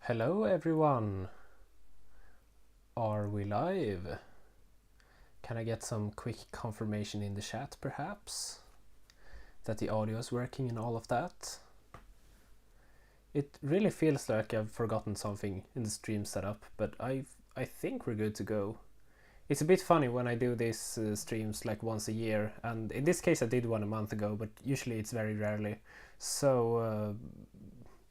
Hello everyone! Are we live? Can I get some quick confirmation in the chat perhaps? That the audio is working and all of that? It really feels like I've forgotten something in the stream setup, but I think we're good to go. It's a bit funny when I do these streams like once a year, and in this case I did one a month ago, but usually it's very rarely. So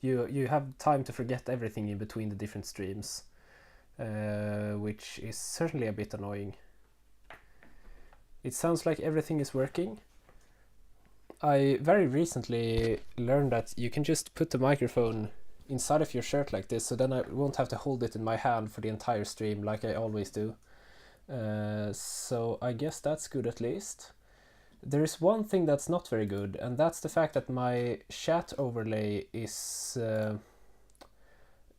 you have time to forget everything in between the different streams, which is certainly a bit annoying. It sounds like everything is working. I very recently learned that you can just put the microphone inside of your shirt like this, so then I won't have to hold it in my hand for the entire stream like I always do. So I guess that's good at least. There is one thing that's not very good, and that's the fact that my chat overlay is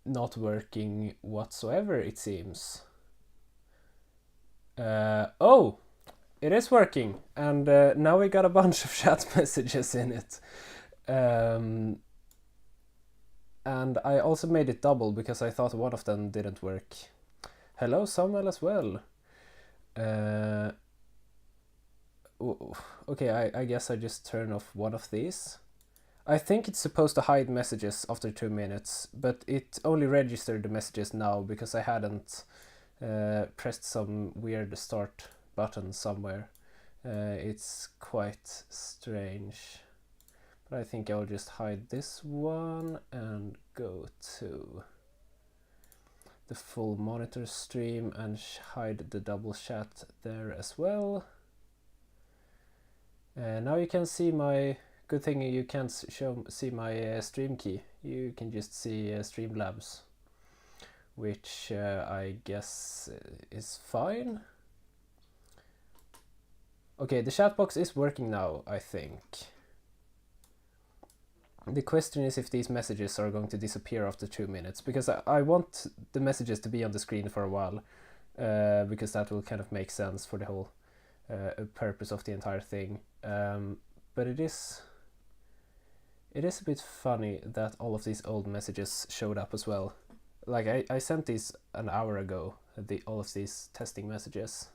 not working whatsoever, it seems. Oh! It is working, and now we got a bunch of chat messages in it. And I also made it double because I thought one of them didn't work. Hello Samuel as well. Okay, I guess I just turn off one of these. I think it's supposed to hide messages after 2 minutes, but it only registered the messages now because I hadn't pressed some weird start button somewhere. It's quite strange. But I think I'll just hide this one and go to the full monitor stream and hide the double chat there as well. Now you can see my, good thing you can't see my stream key. You can just see Streamlabs, which I guess is fine. Okay, the chat box is working now, I think. The question is if these messages are going to disappear after 2 minutes, because I want the messages to be on the screen for a while, because that will kind of make sense for the whole purpose of the entire thing. But it is a bit funny that all of these old messages showed up as well. Like I sent these an hour ago, all of these testing messages.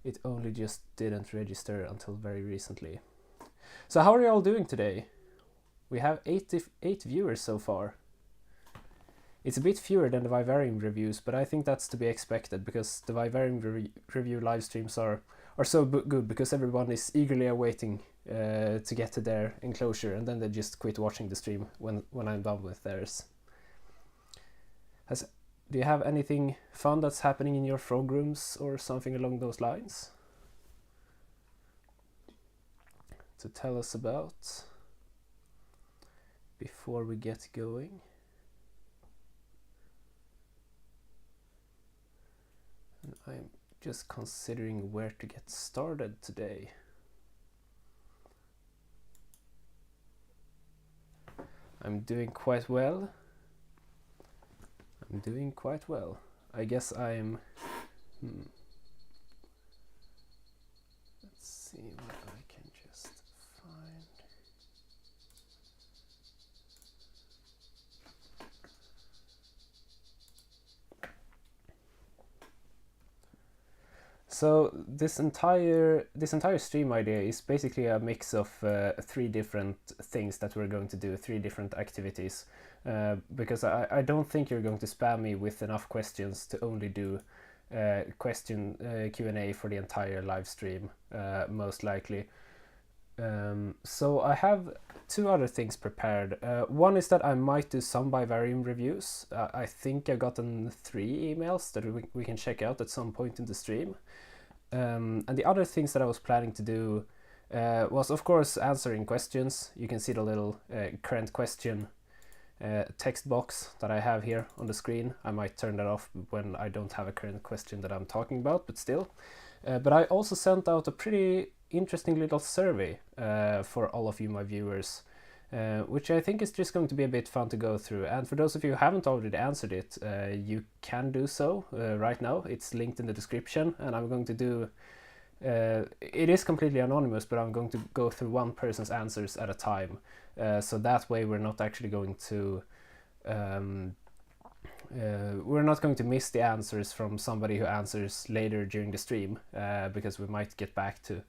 It only just didn't register until very recently. So how are you all doing today? We have 88 viewers so far. It's a bit fewer than the Vivarium reviews, but I think that's to be expected because the Vivarium review live streams are so good because everyone is eagerly awaiting to get to their enclosure, and then they just quit watching the stream when I'm done with theirs. Do you have anything fun that's happening in your frog rooms or something along those lines to tell us about before we get going? And I'm just considering where to get started today. I'm doing quite well. I guess I'm... Let's see what I can just find. So this entire stream idea is basically a mix of 3 different things that we're going to do, 3 different activities. Because I don't think you're going to spam me with enough questions to only do Q&A for the entire live stream, most likely. So I have 2 other things prepared. One is that I might do some Vivarium reviews. I think I've gotten 3 emails that we can check out at some point in the stream. And the other things that I was planning to do was of course answering questions. You can see the little current question text box that I have here on the screen. I might turn that off when I don't have a current question that I'm talking about, but still. But I also sent out a pretty interesting little survey for all of you, my viewers, which I think is just going to be a bit fun to go through. And for those of you who haven't already answered it, you can do so right now. It's linked in the description, and I'm going to do... it is completely anonymous, but I'm going to go through one person's answers at a time. So that way we're not actually going to we're not going to miss the answers from somebody who answers later during the stream, because we might get back to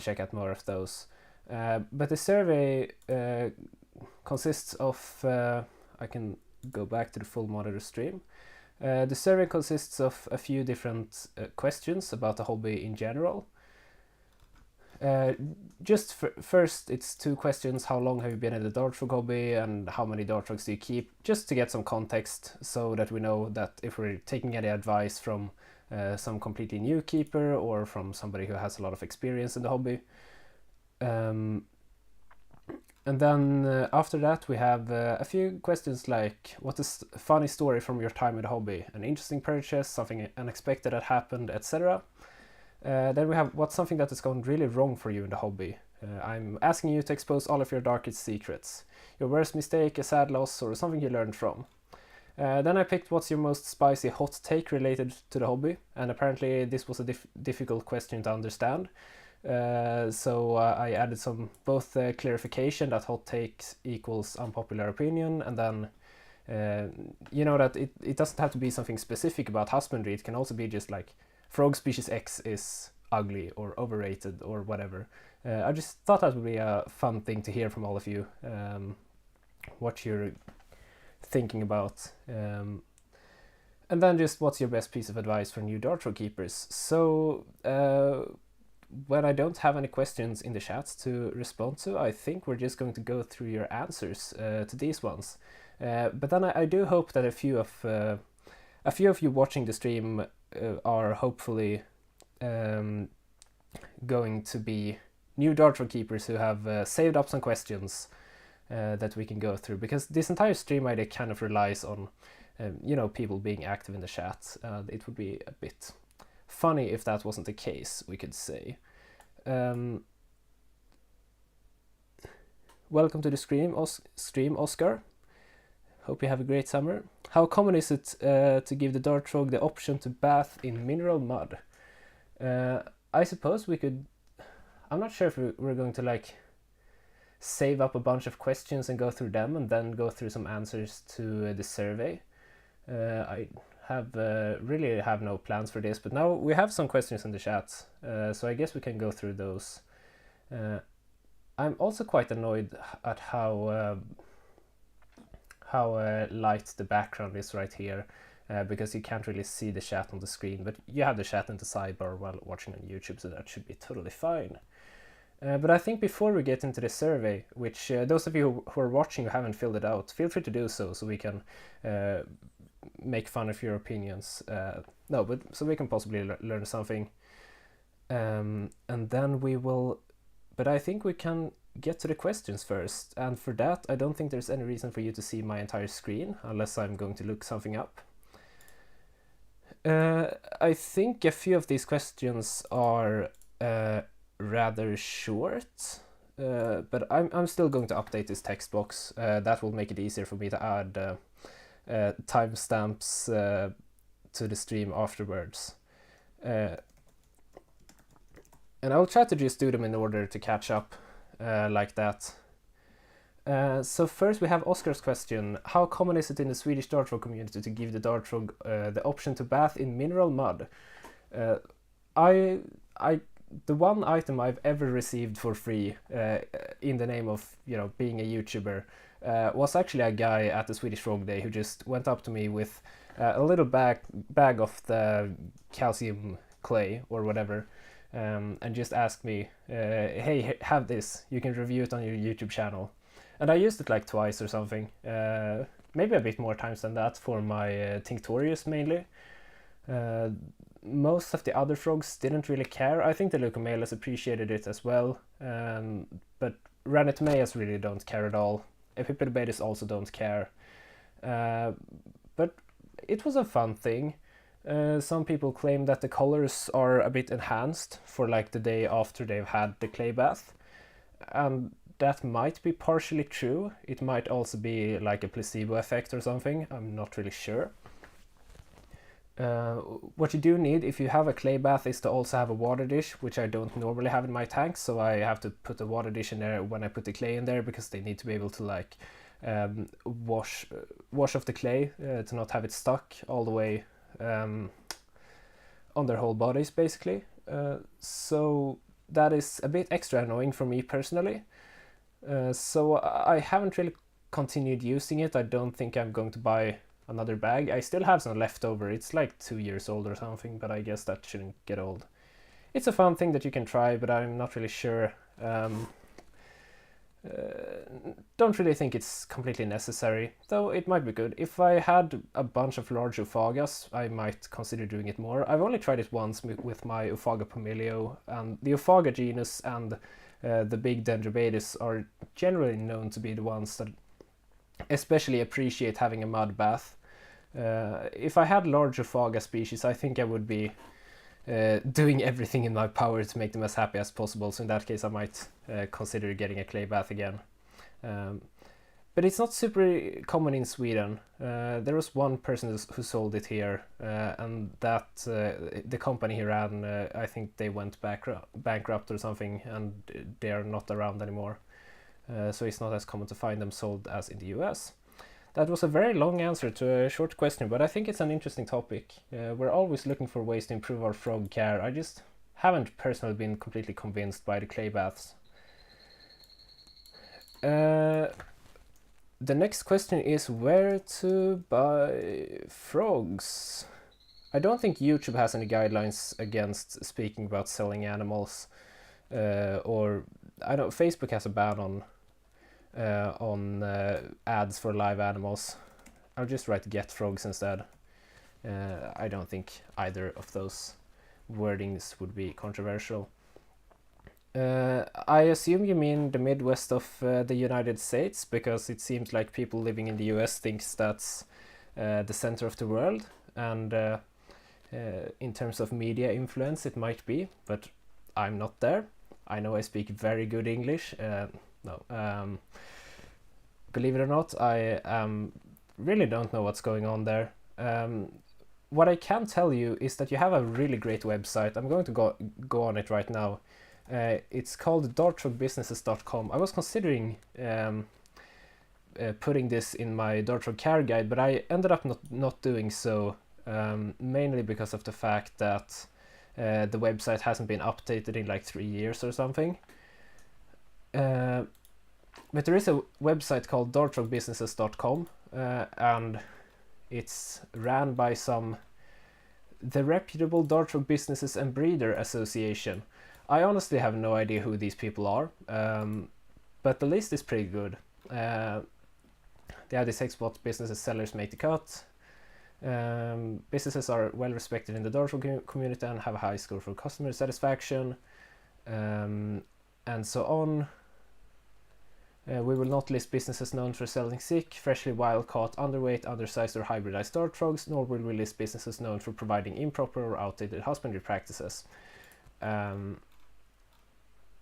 check out more of those. But the survey consists of, I can go back to the full monitor stream. The survey consists of a few different questions about the hobby in general. Just first, it's 2 questions. How long have you been in the dart frog hobby, and how many dart frogs do you keep? Just to get some context, so that we know that if we're taking any advice from some completely new keeper or from somebody who has a lot of experience in the hobby. And then after that we have a few questions like, what is a funny story from your time in the hobby? An interesting purchase, something unexpected that happened, etc. Then we have, what's something that has gone really wrong for you in the hobby? I'm asking you to expose all of your darkest secrets. Your worst mistake, a sad loss, or something you learned from. Then I picked, what's your most spicy hot take related to the hobby? And apparently this was a difficult question to understand. So I added some both clarification that hot takes equals unpopular opinion, and then that it doesn't have to be something specific about husbandry. It can also be just like, frog species X is ugly or overrated or whatever. I just thought that would be a fun thing to hear from all of you, what you're thinking about. And then just, what's your best piece of advice for new dart frog keepers? So when I don't have any questions in the chat to respond to, I think we're just going to go through your answers to these ones. But then I do hope that a few of you watching the stream are hopefully going to be new dart frog keepers who have saved up some questions that we can go through, because this entire stream idea kind of relies on people being active in the chat. It would be a bit funny if that wasn't the case, we could say. Welcome to the stream, Oscar. Hope you have a great summer. How common is it to give the dart frog the option to bath in mineral mud? I suppose we could... I'm not sure if we're going to like save up a bunch of questions and go through them and then go through some answers to the survey. I really have no plans for this, but now we have some questions in the chat, so I guess we can go through those. I'm also quite annoyed at how light the background is right here, because you can't really see the chat on the screen, but you have the chat in the sidebar while watching on YouTube, so that should be totally fine. But I think before we get into the survey, which those of you who are watching who haven't filled it out, feel free to do so we can make fun of your opinions. So we can possibly learn something. And then we will... But I think we can get to the questions first, and for that I don't think there's any reason for you to see my entire screen unless I'm going to look something up. I think a few of these questions are rather short, but I'm still going to update this text box. That will make it easier for me to add timestamps to the stream afterwards. And I'll try to just do them in order to catch up like that. So first we have Oscar's question. How common is it in the Swedish dart frog community to give the dart frog the option to bath in mineral mud? The one item I've ever received for free in the name of being a YouTuber was actually a guy at the Swedish Frog Day who just went up to me with a little bag of the calcium clay or whatever, and just asked me, hey, have this, you can review it on your YouTube channel. And I used it like twice or something, maybe a bit more times than that for my tinctorius mainly. Most of the other frogs didn't really care. I think the Mantellas appreciated it as well, but Ranitomeas really don't care at all. Epipedobates also don't care. But it was a fun thing. Some people claim that the colors are a bit enhanced for like the day after they've had the clay bath. And that might be partially true. It might also be like a placebo effect or something. I'm not really sure. What you do need if you have a clay bath is to also have a water dish, which I don't normally have in my tanks, so I have to put a water dish in there when I put the clay in there, because they need to be able to like wash off the clay to not have it stuck all the way on their whole bodies, basically. So that is a bit extra annoying for me personally. So I haven't really continued using it. I don't think I'm going to buy another bag. I still have some left over. It's like 2 years old or something, but I guess that shouldn't get old. It's a fun thing that you can try, but I'm not really sure. Don't really think it's completely necessary, though it might be good. If I had a bunch of large Ophagas, I might consider doing it more. I've only tried it once with my Ophaga pomilio, and the Ophaga genus and the big Dendrobates are generally known to be the ones that especially appreciate having a mud bath. If I had large Ophaga species, I think I would be doing everything in my power to make them as happy as possible, so in that case I might consider getting a clay bath again. But it's not super common in Sweden. There was one person who sold it here, and that the company he ran, I think they went bankrupt or something, and they are not around anymore. So it's not as common to find them sold as in the US. That was a very long answer to a short question, but I think it's an interesting topic. We're always looking for ways to improve our frog care. I just haven't personally been completely convinced by the clay baths. The next question is where to buy frogs. I don't think YouTube has any guidelines against speaking about selling animals, or I don't. Facebook has a ban on ads for live animals. I'll just write get frogs instead. I don't think either of those wordings would be controversial. I assume you mean the Midwest of the United States, because it seems like people living in the US thinks that's the center of the world, and in terms of media influence it might be, but I'm not there. I know I speak very good English. Believe it or not, I really don't know what's going on there. What I can tell you is that you have a really great website. I'm going to go on it right now. It's called dartfrogbusinesses.com. I was considering putting this in my Dartfrog care guide, but I ended up not doing so, mainly because of the fact that the website hasn't been updated in like 3 years or something. But there is a website called dartfrogbusinesses.com, and it's ran by the reputable Dartfrog Businesses and Breeder Association. I honestly have no idea who these people are, but the list is pretty good. They have this what businesses sellers make the cut. Businesses are well respected in the Dartfrog community and have a high score for customer satisfaction, and so on. We will not list businesses known for selling sick, freshly wild-caught, underweight, undersized or hybridized dart frogs, nor will we list businesses known for providing improper or outdated husbandry practices.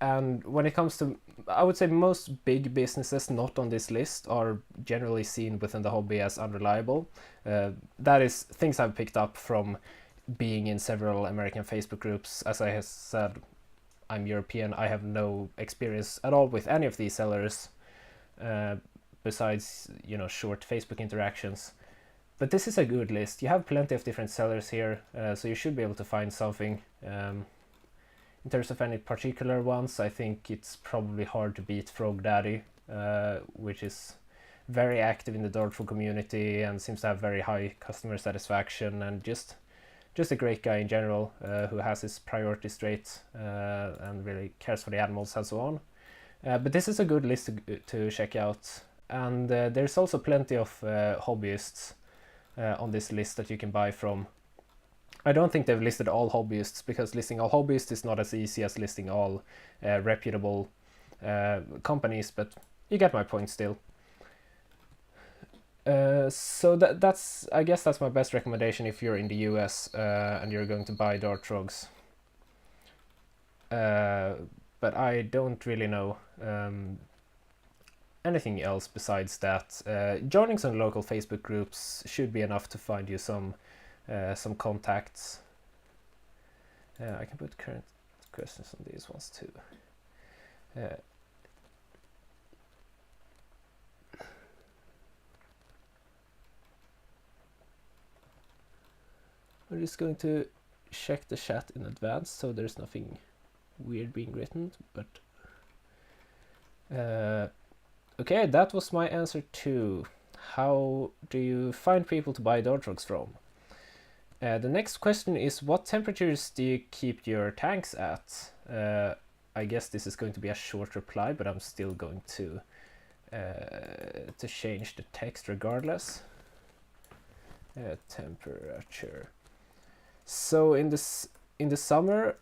And when it comes to, I would say most big businesses not on this list are generally seen within the hobby as unreliable. That is things I've picked up from being in several American Facebook groups. As I have said, I'm European. I have no experience at all with any of these sellers, besides short Facebook interactions. But this is a good list. You have plenty of different sellers here, so you should be able to find something. In terms of any particular ones, I think it's probably hard to beat Frog Daddy, which is very active in the Dartfrog community and seems to have very high customer satisfaction, and just a great guy in general, who has his priorities straight and really cares for the animals and so on. But this is a good list to check out, and there's also plenty of hobbyists on this list that you can buy from. I don't think they've listed all hobbyists, because listing all hobbyists is not as easy as listing all reputable companies, but you get my point still. So that's I guess that's my best recommendation if you're in the US and you're going to buy dart frogs. But I don't really know anything else besides that. Joining some local Facebook groups should be enough to find you some contacts. I can put current questions on these ones too. I'm just going to check the chat in advance so there's nothing weird being written, but okay, that was my answer to how do you find people to buy Dodgerogs from. The next question is, what temperatures do you keep your tanks at? I guess this is going to be a short reply, but I'm still going to change the text regardless. Temperature. So in the summer,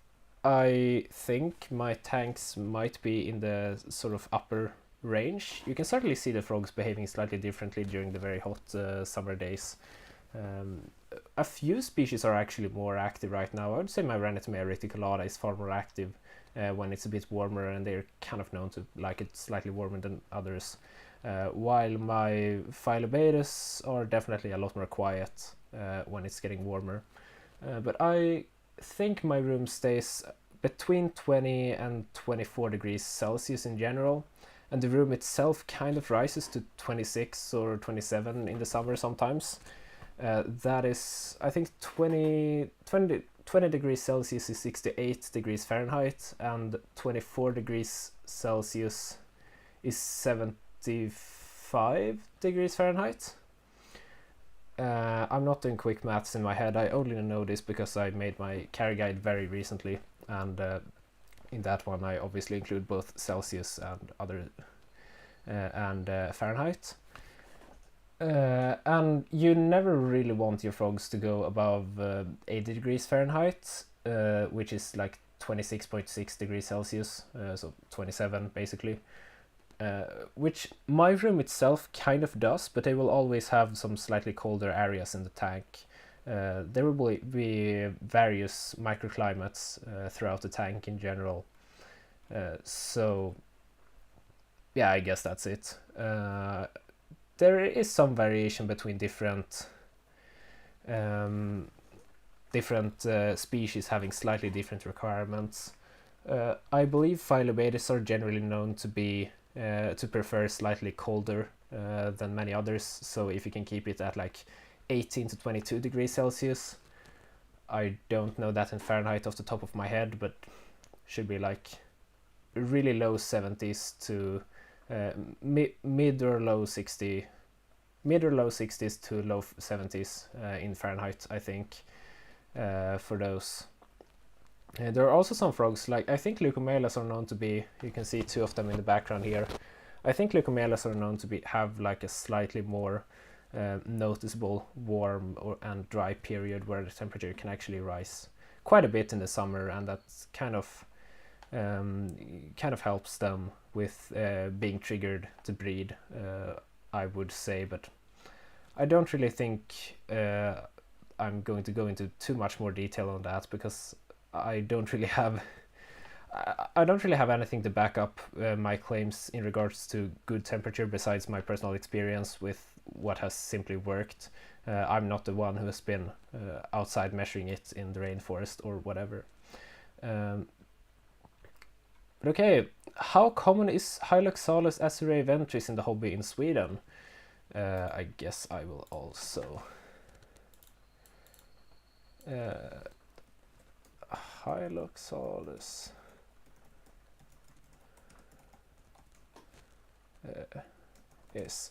I think my tanks might be in the sort of upper range. You can certainly see the frogs behaving slightly differently during the very hot summer days. A few species are actually more active right now. I would say my Renitomea reticulata is far more active when it's a bit warmer, and they're kind of known to like it slightly warmer than others. While my Phyllobates are definitely a lot more quiet when it's getting warmer. But I think my room stays between 20 and 24 degrees Celsius in general, and the room itself kind of rises to 26 or 27 in the summer sometimes. That is, I think 20 degrees Celsius is 68 degrees Fahrenheit, and 24 degrees Celsius is 75 degrees Fahrenheit. I'm not doing quick maths in my head. I only know this because I made my carry guide very recently, and in that one I obviously include both Celsius and other Fahrenheit. And you never really want your frogs to go above 80 degrees Fahrenheit, which is like 26.6 degrees Celsius, so 27 basically. Which my room itself kind of does, but they will always have some slightly colder areas in the tank. There will be various microclimates throughout the tank in general. So yeah, I guess that's it. There is some variation between different species having slightly different requirements. I believe Phyllobates are generally known to be to prefer slightly colder than many others. So if you can keep it at like 18 to 22 degrees Celsius, I don't know that in Fahrenheit off the top of my head, but should be like really low 70s to mid or low 60s to low 70s in Fahrenheit, I think, for those. There are also some frogs, like I think Leucomelas are known to be, you can see two of them in the background here. I think Leucomelas are known to have like a slightly more noticeable warm and dry period where the temperature can actually rise quite a bit in the summer, and that kind of helps them with being triggered to breed, I would say. But I don't really think I'm going to go into too much more detail on that, because I don't really have anything to back up my claims in regards to good temperature besides my personal experience with what has simply worked. I'm not the one who has been outside measuring it in the rainforest or whatever. But okay, how common is Hyloxalus azureiventris in the hobby in Sweden? I guess I will also Hyloxalus. Yes,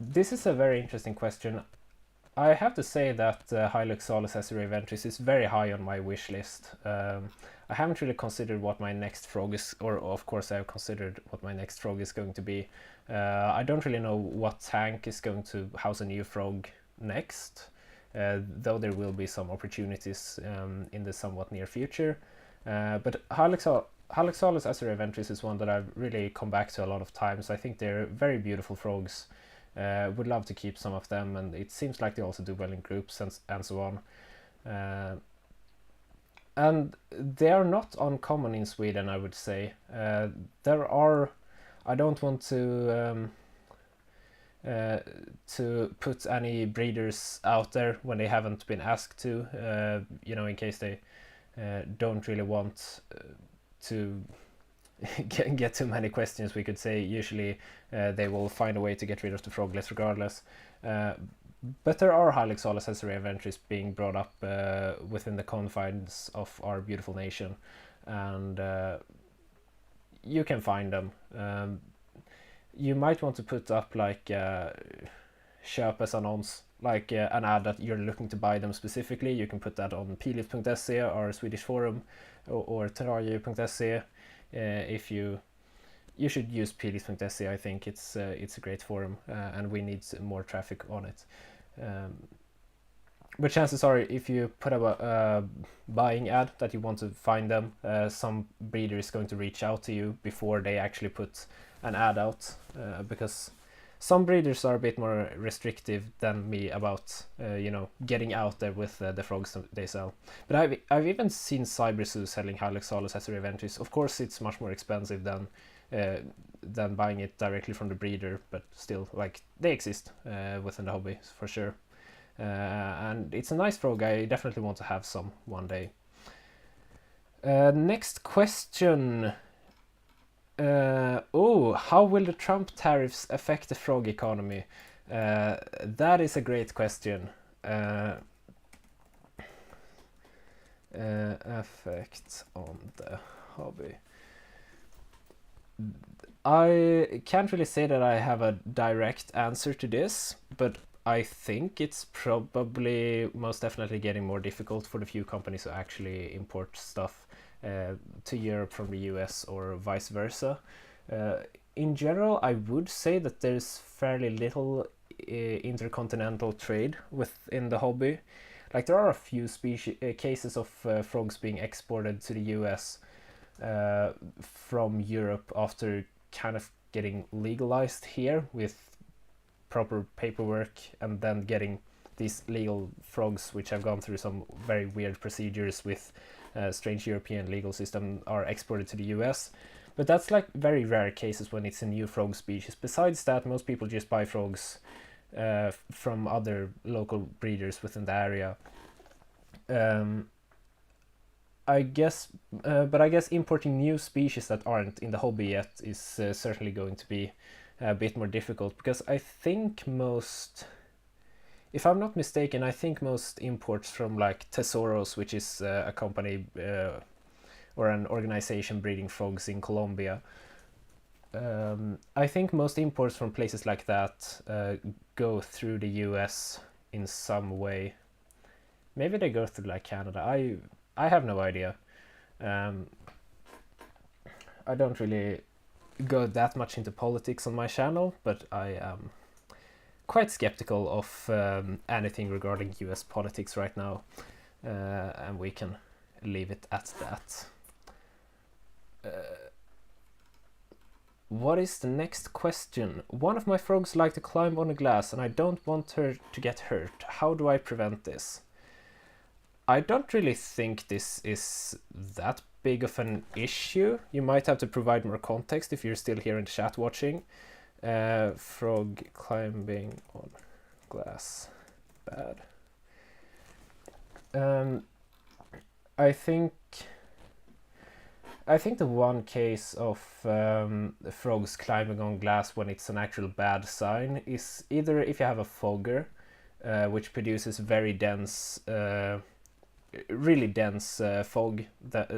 this is a very interesting question. I have to say that Hyloxalus azureiventris is very high on my wish list. I haven't really considered what my next frog is, or of course I have considered what my next frog is going to be. I don't really know what tank is going to house a new frog next. Though there will be some opportunities in the somewhat near future. But Hyloxalus azureiventris is one that I've really come back to a lot of times. I think they're very beautiful frogs. Would love to keep some of them, and it seems like they also do well in groups and so on. And they are not uncommon in Sweden, I would say. There are, I don't want to put any breeders out there when they haven't been asked to, in case they don't really want to get too many questions, we could say. Usually they will find a way to get rid of the froglets regardless. But there are Hyloxalus azureiventris being brought up within the confines of our beautiful nation, and you can find them. You might want to put up like köpesannons, like an ad that you're looking to buy them specifically. You can put that on pilif.se, our Swedish forum, or terra.se. If you should use pilif.se, I think it's a great forum, and we need more traffic on it. But chances are, if you put up a buying ad that you want to find them, some breeder is going to reach out to you before they actually put an ad out, because some breeders are a bit more restrictive than me about getting out there with the frogs they sell. But I've even seen Cyberzoos selling Hyloxalus azureiventris. Of course, it's much more expensive than buying it directly from the breeder, but still, like, they exist within the hobby for sure. And it's a nice frog. I definitely want to have some one day. Next question. How will the Trump tariffs affect the frog economy? That is a great question. Effect on the hobby. I can't really say that I have a direct answer to this, but I think it's probably most definitely getting more difficult for the few companies who actually import stuff to Europe from the US or vice versa. In general, I would say that there's fairly little intercontinental trade within the hobby. Like, there are a few cases of frogs being exported to the US from Europe after kind of getting legalized here with proper paperwork, and then getting these legal frogs, which have gone through some very weird procedures with strange European legal system, are exported to the US. But that's like very rare cases when it's a new frog species. Besides that, most people just buy frogs from other local breeders within the area. I guess importing new species that aren't in the hobby yet is certainly going to be a bit more difficult, because I think if I'm not mistaken, I think most imports from like Tesoros, which is a company or an organization breeding frogs in Colombia, I think most imports from places like that go through the US in some way. Maybe they go through like Canada. I have no idea. I don't really go that much into politics on my channel, but I am quite skeptical of anything regarding US politics right now, and we can leave it at that. What is the next question? One of my frogs like to climb on a glass and I don't want her to get hurt. How do I prevent this? I don't really think this is that big of an issue. You might have to provide more context if you're still here in the chat watching. Frog climbing on glass. Bad. I think the one case of the frogs climbing on glass when it's an actual bad sign is either if you have a fogger, which produces very dense, really dense fog, that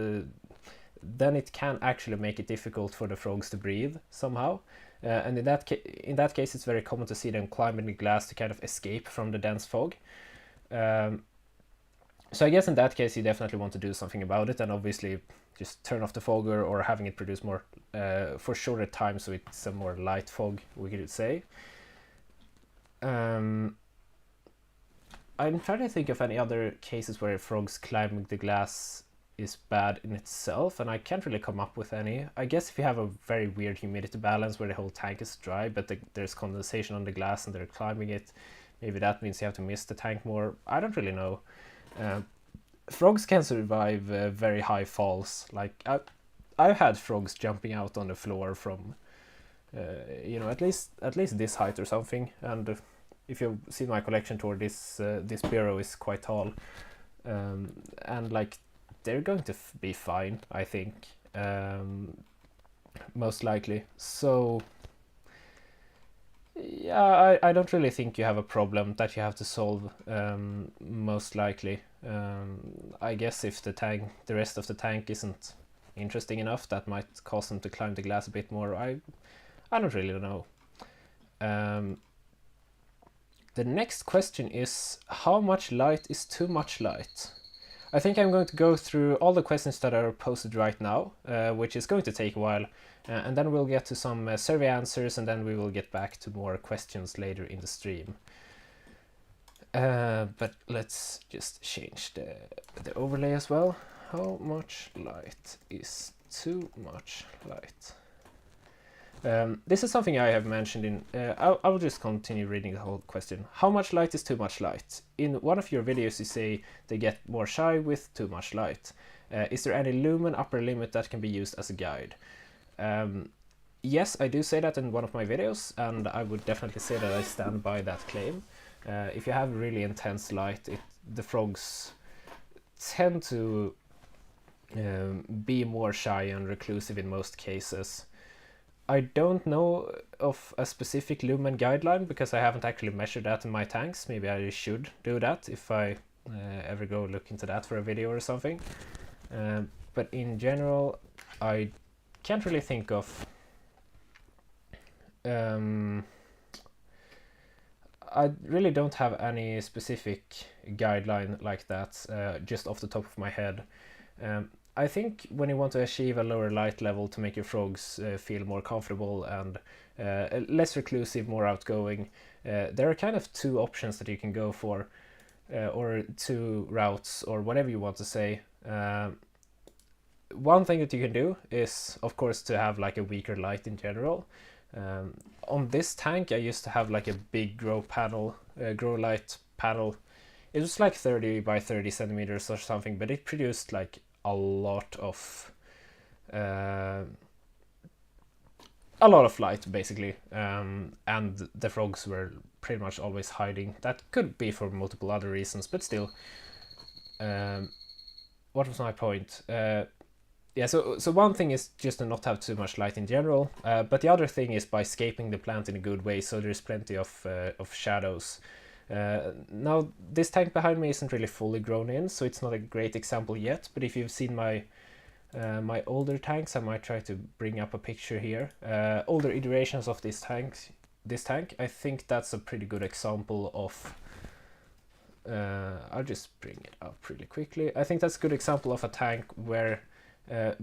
then it can actually make it difficult for the frogs to breathe somehow. And in that case, it's very common to see them climbing the glass to kind of escape from the dense fog. So I guess in that case, you definitely want to do something about it, and obviously just turn off the fogger or having it produce more for shorter time, so it's a more light fog, we could say. I'm trying to think of any other cases where frogs climbing the glass is bad in itself, and I can't really come up with any. I guess if you have a very weird humidity balance where the whole tank is dry, but there's condensation on the glass and they're climbing it, maybe that means you have to mist the tank more. I don't really know. Frogs can survive very high falls. Like I've had frogs jumping out on the floor from at least this height or something. And if you've seen my collection tour, this bureau is quite tall, and like they're going to be fine, I think, most likely. So Yeah, I don't really think you have a problem that you have to solve, most likely. I guess if the rest of the tank isn't interesting enough, that might cause them to climb the glass a bit more. I don't really know. The next question is, how much light is too much light? I think I'm going to go through all the questions that are posted right now, which is going to take a while, and then we'll get to some survey answers, and then we will get back to more questions later in the stream. But let's just change the overlay as well. How much light is too much light? This is something I have mentioned in... I will just continue reading the whole question. How much light is too much light? In one of your videos you say they get more shy with too much light. Is there any lumen upper limit that can be used as a guide? Yes, I do say that in one of my videos, and I would definitely say that I stand by that claim. If you have really intense light, the frogs tend to be more shy and reclusive in most cases. I don't know of a specific lumen guideline because I haven't actually measured that in my tanks. Maybe I should do that if I ever go look into that for a video or something. But in general, I can't really think of... I really don't have any specific guideline like that, just off the top of my head. I think when you want to achieve a lower light level to make your frogs feel more comfortable and less reclusive, more outgoing, there are kind of two options that you can go for, or two routes, or whatever you want to say. One thing that you can do is, of course, to have like a weaker light in general. On this tank I used to have like a big grow light panel. It was like 30 by 30 centimeters or something, but it produced like a lot of light basically, and the frogs were pretty much always hiding. That could be for multiple other reasons, but still. What was my point? Yeah, so one thing is just to not have too much light in general, but the other thing is by scaping the plant in a good way, so there's plenty of shadows. Now this tank behind me isn't really fully grown in, so it's not a great example yet, but if you've seen my older tanks, I might try to bring up a picture here. Older iterations of this tank, I think that's a pretty good example of... I'll just bring it up really quickly. I think that's a good example of a tank where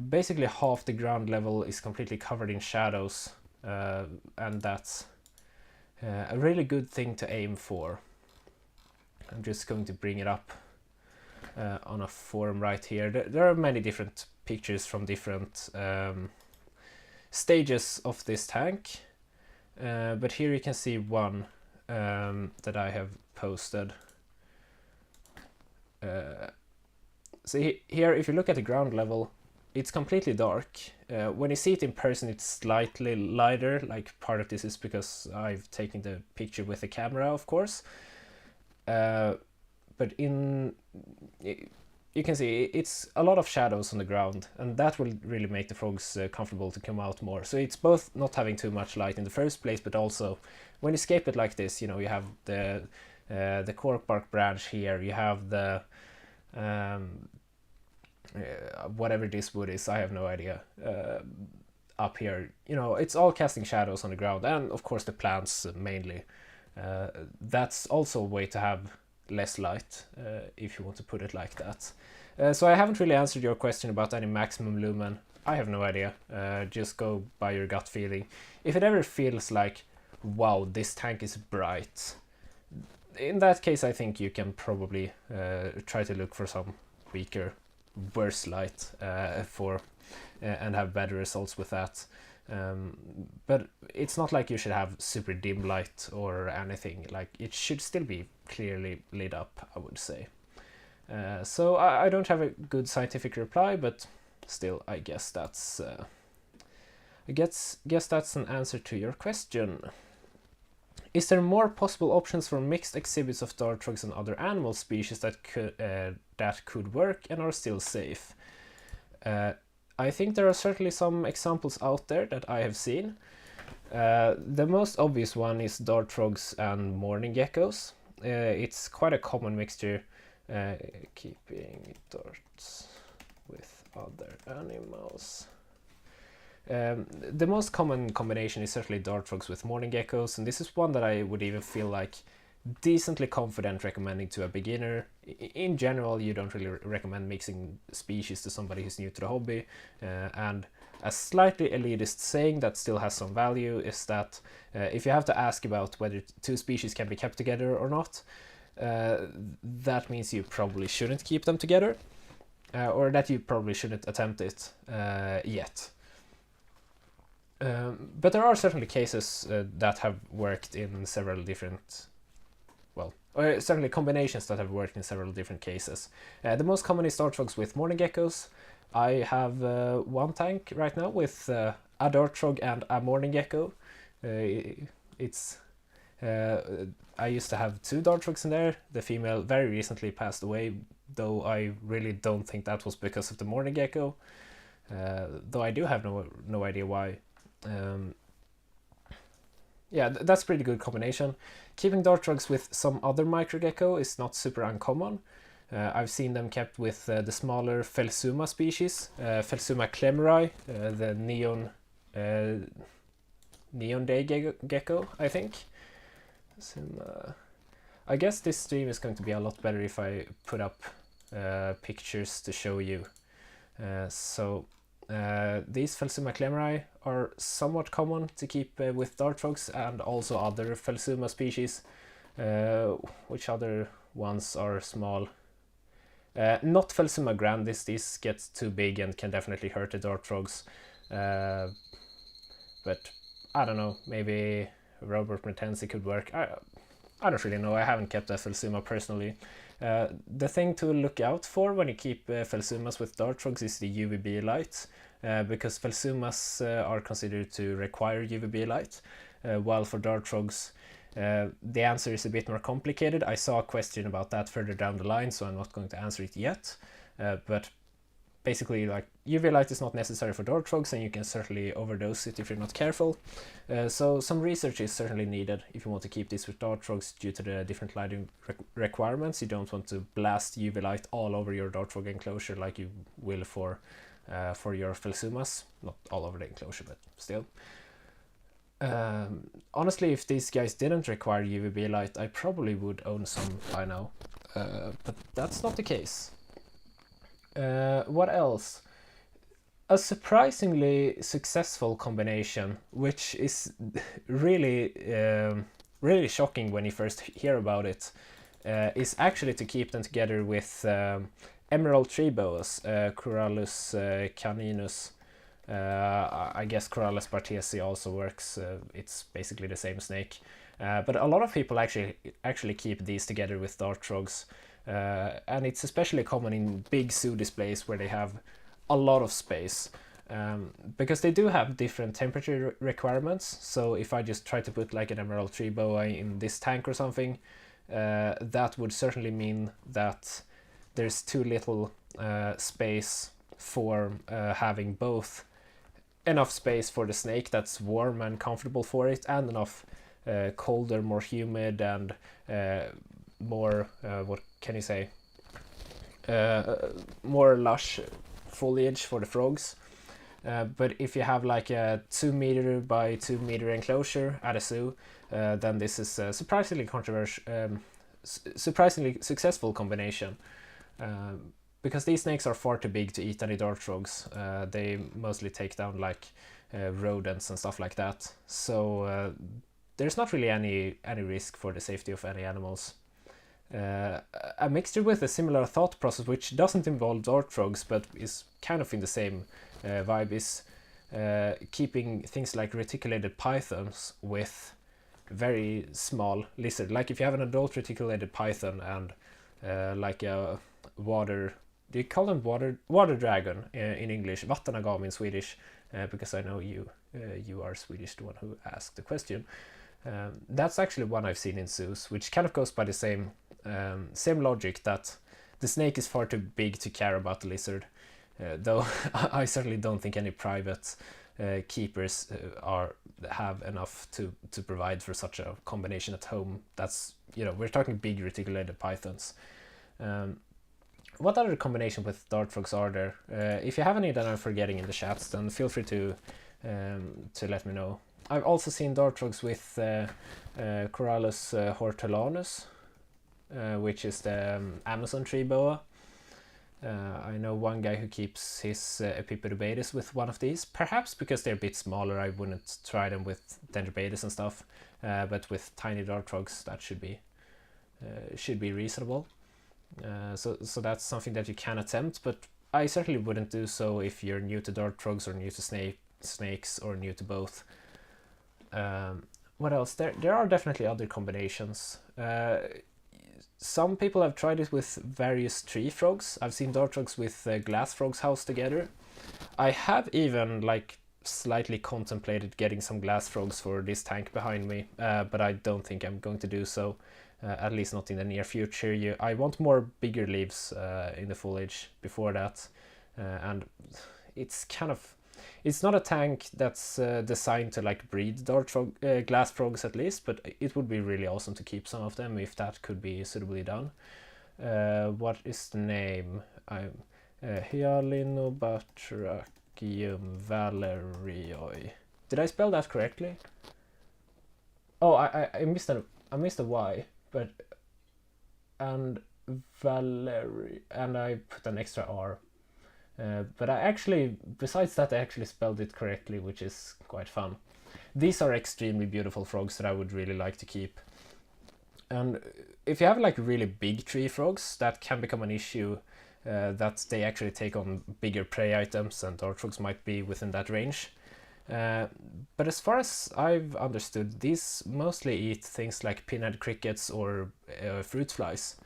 basically half the ground level is completely covered in shadows, and that's a really good thing to aim for. I'm just going to bring it up on a forum right here. There are many different pictures from different stages of this tank, but here you can see one that I have posted. So here, if you look at the ground level, it's completely dark. When you see it in person, it's slightly lighter. Like, part of this is because I've taken the picture with the camera, of course. But you can see it's a lot of shadows on the ground, and that will really make the frogs comfortable to come out more. So it's both not having too much light in the first place, but also when you scape it like this, you know, you have the cork bark branch here, you have the whatever this wood is, I have no idea, up here. You know, it's all casting shadows on the ground, and of course the plants mainly. That's also a way to have less light, if you want to put it like that. So I haven't really answered your question about any maximum lumen. I have no idea. Just go by your gut feeling. If it ever feels like, wow, this tank is bright, in that case I think you can probably try to look for some weaker, worse light and have better results with that. But it's not like you should have super dim light or anything. Like, it should still be clearly lit up, I would say. So I don't have a good scientific reply, but still, I guess that's that's an answer to your question. Is there more possible options for mixed exhibits of dart frogs and other animal species that could work and are still safe? I think there are certainly some examples out there that I have seen. The most obvious one is dart frogs and morning geckos. It's quite a common mixture, keeping darts with other animals. The most common combination is certainly dart frogs with morning geckos, and this is one that I would even feel like decently confident recommending to a beginner. In general, you don't really recommend mixing species to somebody who's new to the hobby, and a slightly elitist saying that still has some value is that if you have to ask about whether two species can be kept together or not, that means you probably shouldn't keep them together, or that you probably shouldn't attempt it yet. But there are certainly cases that have worked in several different, certainly combinations that have worked in several different cases. The most common is dart frogs with morning geckos. I have one tank right now with a dart frog and a morning gecko. I used to have two dart frogs in there. The female very recently passed away, though I really don't think that was because of the morning gecko. Though I do have no idea why. That's a pretty good combination. Keeping dart frogs with some other microgecko is not super uncommon. I've seen them kept with the smaller Phelsuma species, Phelsuma clemeri, the neon day gecko, I think. I guess this stream is going to be a lot better if I put up pictures to show you. These Phelsuma clemeri are somewhat common to keep with dart frogs and also other Phelsuma species. Which other ones are small? Not Phelsuma grandis, these get too big and can definitely hurt the dart frogs. But I don't know, maybe Robert Mertensi could work. I don't really know, I haven't kept a Phelsuma personally. The thing to look out for when you keep Phelsumas with dart frogs is the UVB light, because Phelsumas are considered to require UVB light, while for dart frogs the answer is a bit more complicated. I saw a question about that further down the line, so I'm not going to answer it yet. But basically, like, UV light is not necessary for dart frogs, and you can certainly overdose it if you're not careful. So some research is certainly needed if you want to keep this with dart frogs due to the different lighting requirements. You don't want to blast UV light all over your dart frog enclosure like you will for your Phelsumas. Not all over the enclosure, but still. Honestly, if these guys didn't require UVB light, I probably would own some by now, but that's not the case. What else? A surprisingly successful combination, which is really shocking when you first hear about it, is actually to keep them together with emerald tree boas, Corallus caninus. I guess Corallus bartesi also works. It's basically the same snake, but a lot of people actually keep these together with dart frogs, and it's especially common in big zoo displays where they have a lot of space, because they do have different temperature requirements. So if I just try to put like an emerald tree boa in this tank or something, that would certainly mean that there's too little space for having both enough space for the snake that's warm and comfortable for it, and enough colder, more humid, and more what can you say, more lush foliage for the frogs. But if you have like a 2 meter by 2 meter enclosure at a zoo, then this is a surprisingly successful combination. Because these snakes are far too big to eat any dart frogs. They mostly take down like rodents and stuff like that. So there's not really any risk for the safety of any animals. A mixture with a similar thought process, which doesn't involve dart frogs but is kind of in the same vibe, is keeping things like reticulated pythons with very small lizard. Like if you have an adult reticulated python and like a water, do you call them water dragon in English, vattenagam in Swedish, because I know you are Swedish, the one who asked the question. That's actually one I've seen in zoos, which kind of goes by the same logic, that the snake is far too big to care about the lizard, though I certainly don't think any private keepers have enough to provide for such a combination at home. That's, we're talking big reticulated pythons. What other combination with dart frogs are there? If you have any that I'm forgetting in the chats, then feel free to let me know. I've also seen dart frogs with Corallus hortulanus, which is the Amazon tree boa. I know one guy who keeps his Epipedobates with one of these. Perhaps because they're a bit smaller, I wouldn't try them with Dendrobates and stuff. But with tiny dart frogs, that should be reasonable. So that's something that you can attempt, but I certainly wouldn't do so if you're new to dart frogs or new to snakes or new to both. What else? There are definitely other combinations. Some people have tried it with various tree frogs. I've seen dart frogs with glass frogs housed together. I have even slightly contemplated getting some glass frogs for this tank behind me, but I don't think I'm going to do so. At least not in the near future. I want more bigger leaves in the foliage before that, and it's not a tank that's designed to breed glass frogs at least, but it would be really awesome to keep some of them if that could be suitably done. What is the name? Hyalinobatrachium valerioi. Did I spell that correctly? Oh, I missed a Y. But and Valerie, and I put an extra R. But besides that, I actually spelled it correctly, which is quite fun. These are extremely beautiful frogs that I would really like to keep. And if you have really big tree frogs, that can become an issue. That they actually take on bigger prey items, and dart frogs might be within that range. But as far as I've understood, these mostly eat things like pinhead crickets or fruit flies,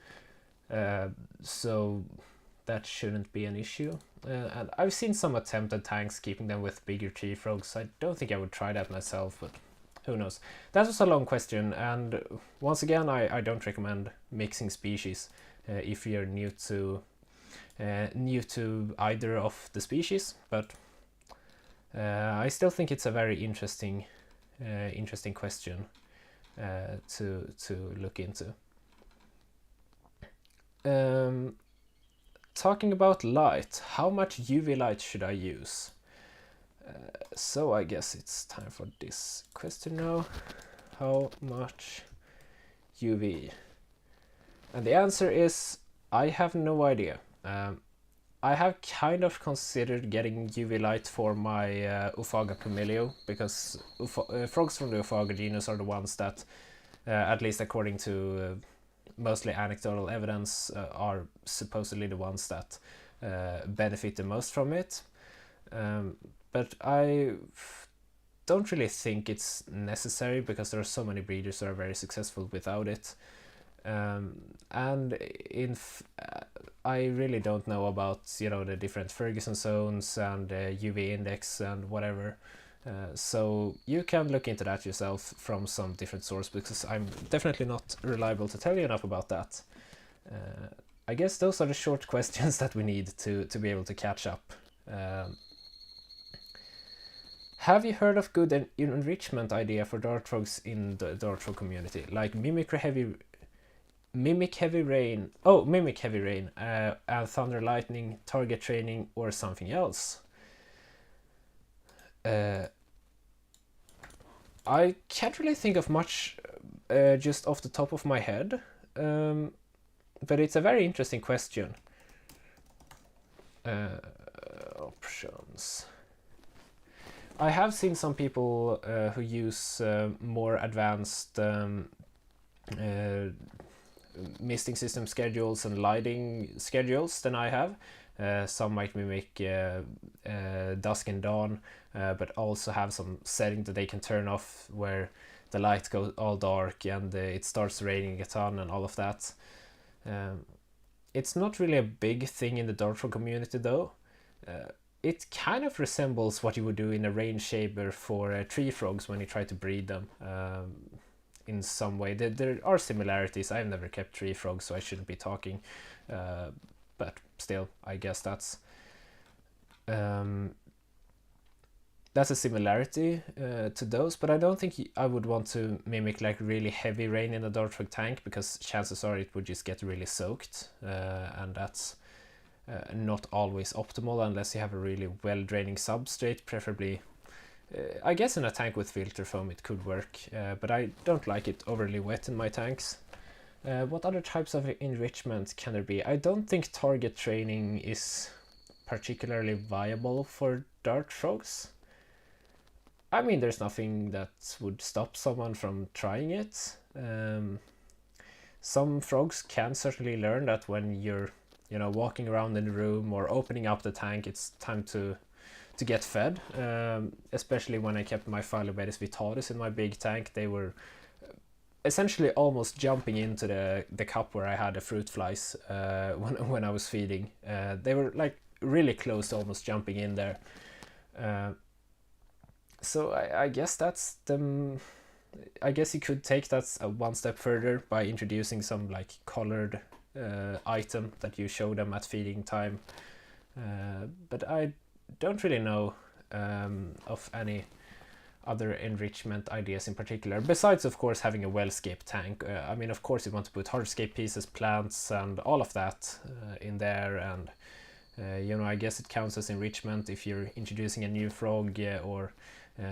so that shouldn't be an issue. And I've seen some attempted tanks keeping them with bigger tree frogs. I don't think I would try that myself, but who knows. That was a long question, and once again, I don't recommend mixing species if you're new to either of the species, but I still think it's a very interesting question to look into. Talking about light, how much UV light should I use? So I guess it's time for this question now. How much UV? And the answer is I have no idea. I have kind of considered getting UV light for my Ophaga pumilio, because frogs from the Ophaga genus are the ones that, at least according to mostly anecdotal evidence, are supposedly the ones that benefit the most from it. But I don't really think it's necessary, because there are so many breeders that are very successful without it. And I really don't know about the different Ferguson zones and UV index and whatever, so you can look into that yourself from some different source, because I'm definitely not reliable to tell you enough about that. I guess those are the short questions that we need to be able to catch up. Have you heard of good enrichment idea for dart frogs in the dart frog community, like mimic heavy rain, and thunder lightning, target training, or something else? I can't really think of much just off the top of my head, but it's a very interesting question. Options. I have seen some people who use more advanced misting system schedules and lighting schedules than I have. Some might mimic dusk and dawn, but also have some setting that they can turn off where the light goes all dark and it starts raining a ton and all of that. It's not really a big thing in the dart frog community though. It kind of resembles what you would do in a rain shaper for tree frogs when you try to breed them. In some way, there are similarities. I've never kept tree frogs, so I shouldn't be talking, but still, I guess that's that's a similarity to those, but I don't think I would want to mimic like really heavy rain in a dart frog tank, because chances are it would just get really soaked, and that's not always optimal unless you have a really well draining substrate, preferably. I guess in a tank with filter foam it could work, but I don't like it overly wet in my tanks. What other types of enrichment can there be? I don't think target training is particularly viable for dart frogs. I mean, there's nothing that would stop someone from trying it. Some frogs can certainly learn that when you're, walking around in the room or opening up the tank, it's time to get fed. Especially when I kept my Hyloxalus vitaris in my big tank, they were essentially almost jumping into the cup where I had the fruit flies when I was feeding. They were like really close to almost jumping in there. So I guess that's the. I guess you could take that one step further by introducing some like colored item that you show them at feeding time. But I don't really know of any other enrichment ideas in particular, besides of course having a well-scaped tank. I mean, of course you want to put hardscape pieces, plants and all of that in there, and I guess it counts as enrichment if you're introducing a new frog or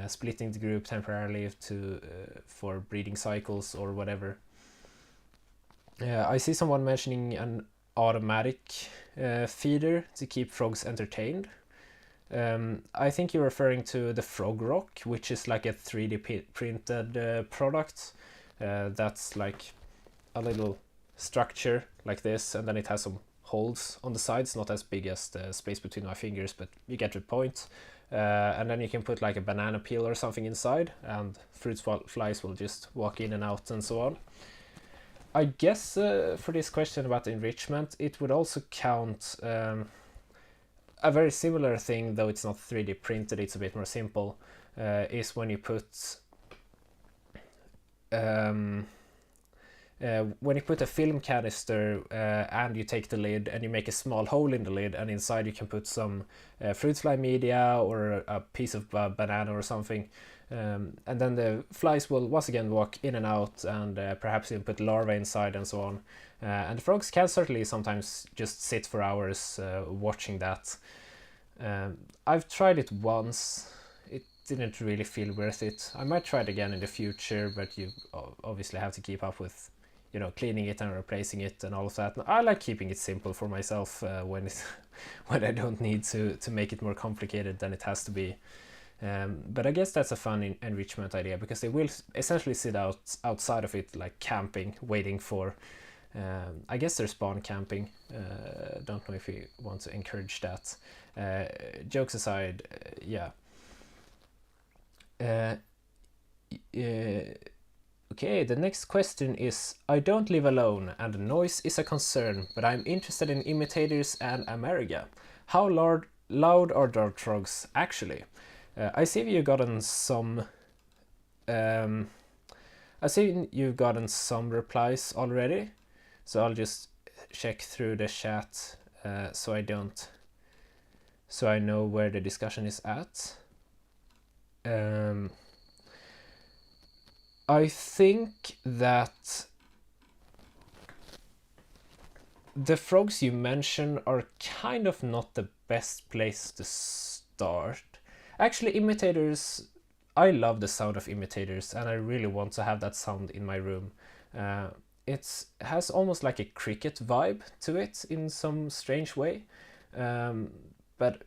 splitting the group temporarily for breeding cycles or whatever. I see someone mentioning an automatic feeder to keep frogs entertained. I think you're referring to the frog rock, which is like a 3D printed product that's like a little structure like this, and then it has some holes on the sides, not as big as the space between my fingers, but you get the point. And then you can put like a banana peel or something inside, and fruit flies will just walk in and out and so on. I guess for this question about enrichment, it would also count a very similar thing, though it's not 3D printed, it's a bit more simple, is when you put a film canister and you take the lid and you make a small hole in the lid, and inside you can put some fruit fly media or a piece of banana or something, and then the flies will once again walk in and out, and perhaps you put larvae inside and so on. And the frogs can certainly sometimes just sit for hours watching that. I've tried it once. It didn't really feel worth it. I might try it again in the future, but you obviously have to keep up with cleaning it and replacing it and all of that. I like keeping it simple for myself when I don't need to make it more complicated than it has to be. But I guess that's a fun enrichment idea, because they will essentially sit outside of it like camping, waiting for I guess they're spawn camping. Don't know if we want to encourage that. Jokes aside, yeah. Okay, the next question is: I don't live alone and noise is a concern, but I'm interested in imitators and Ameerega. How loud are dart frogs actually? I see you've gotten some replies already, so I'll just check through the chat so I know where the discussion is at. I think that the frogs you mention are kind of not the best place to start. Actually, imitators, I love the sound of imitators, and I really want to have that sound in my room. It has almost like a cricket vibe to it in some strange way, but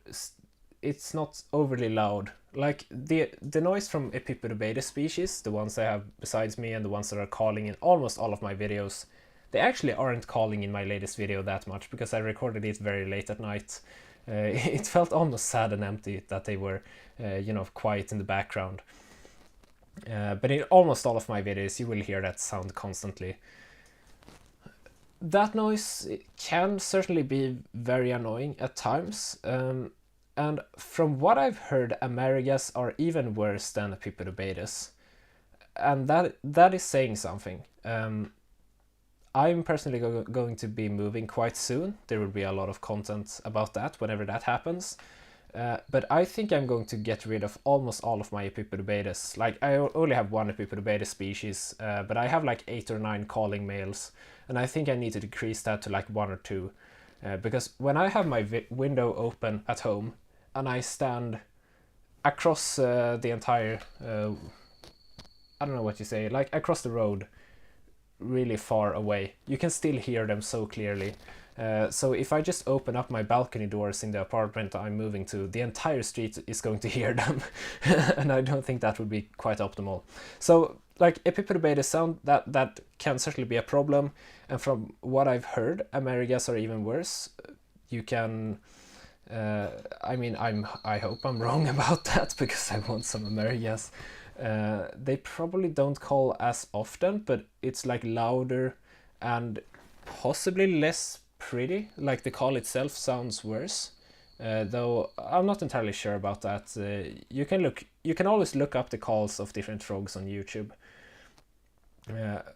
it's not overly loud. Like the noise from Epipodobates species, the ones I have besides me and the ones that are calling in almost all of my videos, they actually aren't calling in my latest video that much because I recorded it very late at night. It felt almost sad and empty that they were, quiet in the background. But in almost all of my videos, you will hear that sound constantly. That noise can certainly be very annoying at times. And from what I've heard, Ameeregas are even worse than Epipodobates. And that is saying something. I'm personally going to be moving quite soon. There will be a lot of content about that whenever that happens. But I think I'm going to get rid of almost all of my Epipodobates. Like, I only have one Epipodobates species, but I have like 8 or 9 calling males, and I think I need to decrease that to like 1 or 2. Because when I have my window open at home, and I stand across the entire, I don't know what you say, like across the road, really far away, you can still hear them so clearly. So if I just open up my balcony doors in the apartment I'm moving to, the entire street is going to hear them. And I don't think that would be quite optimal. So like Epipodobates sound, that can certainly be a problem. And from what I've heard, Ameeregas are even worse. You can, I mean, I hope I'm wrong about that, because I want some Ameeregas. They probably don't call as often, but it's like louder and possibly less pretty. Like the call itself sounds worse, though I'm not entirely sure about that. You can always look up the calls of different frogs on YouTube.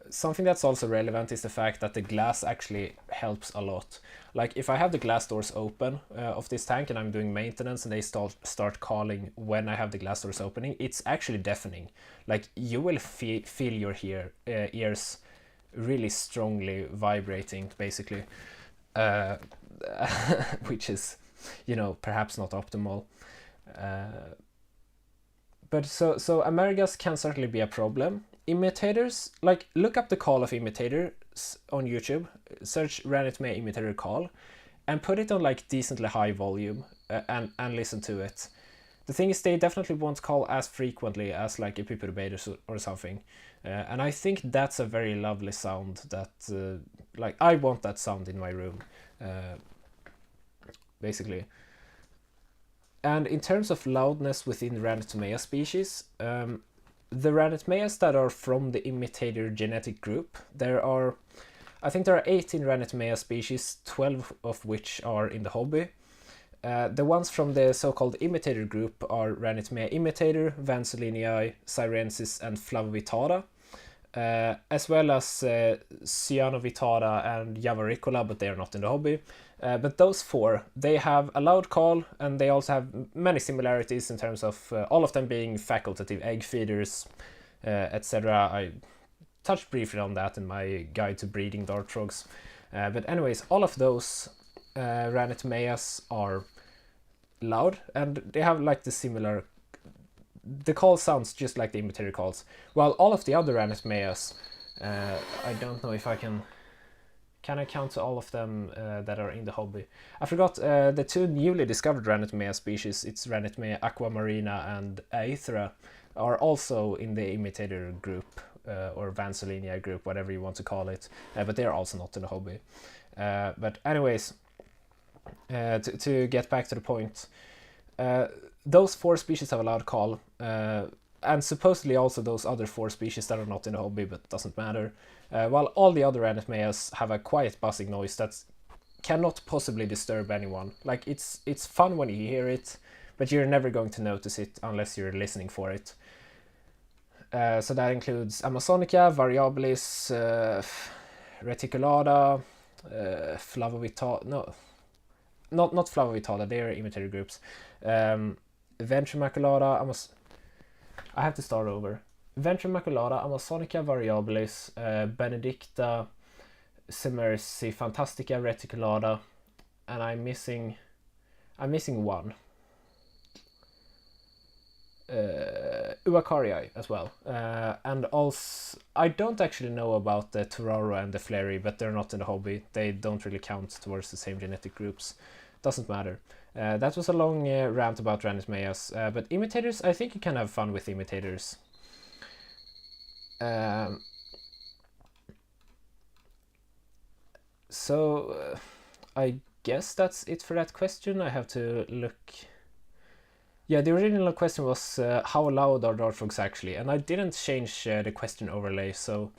Something that's also relevant is the fact that the glass actually helps a lot. Like if I have the glass doors open of this tank and I'm doing maintenance and they start calling when I have the glass doors opening, it's actually deafening. Like you will feel your ears really strongly vibrating, basically, which is, you know, perhaps not optimal. But so Ameeregas can certainly be a problem. Imitators, like look up the call of imitators on YouTube, search Ranitmea imitator call, and put it on like decently high volume and listen to it. The thing is, they definitely won't call as frequently as like Epipodobates or something, and I think that's a very lovely sound that, like, I want that sound in my room, basically. And in terms of loudness within Ranitmea species, the Ranitmeas that are from the imitator genetic group, I think there are 18 Ranitmea species, 12 of which are in the hobby. The ones from the so-called imitator group are Ranitmea imitator, Vanzolini, Cyrensis, and Flavovitara, as well as Cyanovitara and Javaricola, but they are not in the hobby. But those 4, they have a loud call, and they also have many similarities in terms of all of them being facultative egg feeders, etc. I touched briefly on that in my guide to breeding dart frogs. But anyways, all of those Ranitmeas are loud, and they have like the call sounds just like the imitator calls, while all of the other Ranitmeas, I don't know if I can I count to all of them that are in the hobby. I forgot the 2 newly discovered Ranitmea species, it's Ranitmea aquamarina and Aethra, are also in the imitator group, or Vanzolini group, whatever you want to call it, but they are also not in the hobby. But anyways, to get back to the point, those 4 species have a loud call, and supposedly also those other 4 species that are not in the hobby, but doesn't matter, while all the other Ranitmeas have a quiet buzzing noise that cannot possibly disturb anyone. Like it's fun when you hear it, but you're never going to notice it unless you're listening for it. So that includes Amazonica, Variabilis, Reticulata, Flavovitata, no, not Flavovitata, they are imitator groups. Ventrimaculata, I have to start over. Ventrimaculata, Amazonica variabilis, Benedicta, Semersi, Fantastica, Reticulata, and I'm missing one. Uacarii as well, and also I don't actually know about the Turaro and the Fleury, but they're not in the hobby. They don't really count towards the same genetic groups. Doesn't matter. That was a long rant about Ranitmeas, but imitators, I think you can have fun with imitators. So I guess that's it for that question. I have to look. Yeah, the original question was how loud are dart frogs actually, and I didn't change the question overlay, so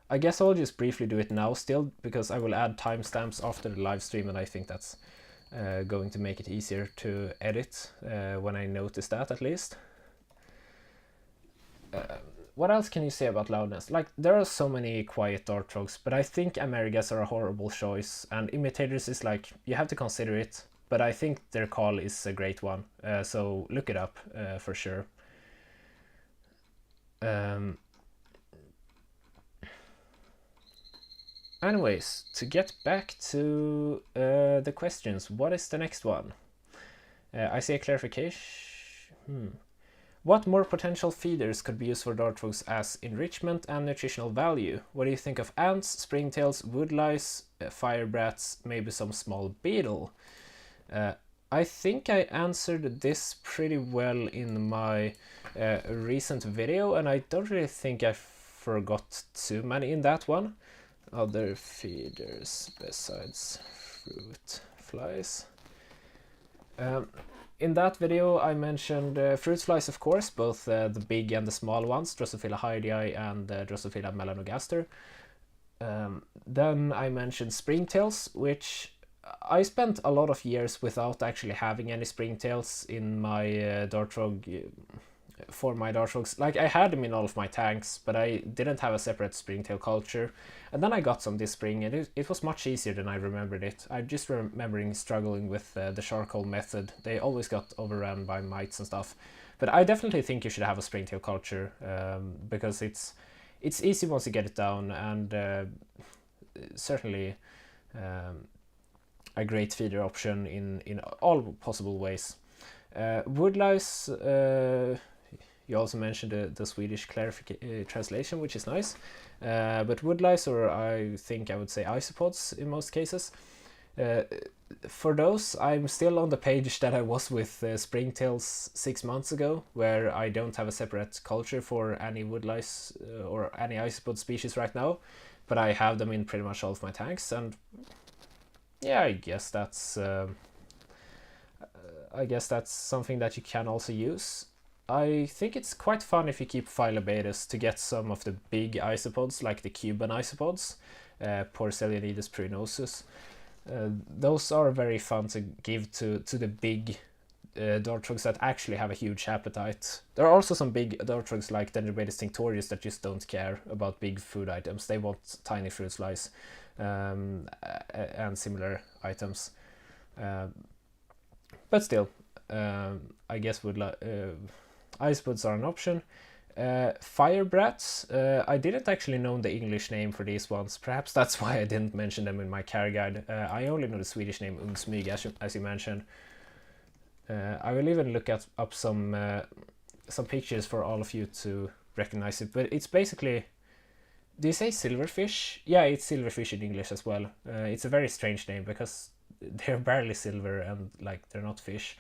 I guess I'll just briefly do it now still, because I will add timestamps after the live stream, and I think that's going to make it easier to edit when I notice that, at least. What else can you say about loudness? Like, there are so many quiet dart frogs, but I think Ameeregas are a horrible choice, and imitators is like, you have to consider it, but I think their call is a great one, so look it up for sure. Anyways, to get back to the questions, what is the next one? I see a clarification. What more potential feeders could be used for dartfrogs as enrichment and nutritional value? What do you think of ants, springtails, woodlice, fire brats, maybe some small beetle? I think I answered this pretty well in my recent video, and I don't really think I forgot too many in that one. Other feeders besides fruit flies. In that video I mentioned fruit flies, of course, both the big and the small ones, Drosophila hydei and Drosophila melanogaster. Then I mentioned springtails, which I spent a lot of years without actually having any springtails in my dartfrog, for my dartfrogs. Like, I had them in all of my tanks, but I didn't have a separate springtail culture. And then I got some this spring, and it was much easier than I remembered it. I'm just remembering struggling with the charcoal method. They always got overrun by mites and stuff. But I definitely think you should have a springtail culture, because it's easy once you get it down, and certainly a great feeder option in all possible ways. Woodlice, you also mentioned the Swedish translation, which is nice. But woodlice, or I think I would say isopods in most cases. For those, I'm still on the page that I was with springtails 6 months ago, where I don't have a separate culture for any woodlice or any isopod species right now, but I have them in pretty much all of my tanks, and yeah, I guess that's something that you can also use. I think it's quite fun if you keep Phyllobates to get some of the big isopods, like the Cuban isopods, Porcellinides pruinosus. Those are very fun to give to the big dartfrogs that actually have a huge appetite. There are also some big dartfrogs like Dendrobates tinctorius that just don't care about big food items. They want tiny fruit flies and similar items. But still, I guess icepods are an option. Fire brats, I didn't actually know the English name for these ones. Perhaps that's why I didn't mention them in my care guide. I only know the Swedish name Ungsmyg, as you mentioned. I will even look up some pictures for all of you to recognize it. But it's basically, do you say silverfish? Yeah, it's silverfish in English as well. It's a very strange name because they're barely silver and like they're not fish.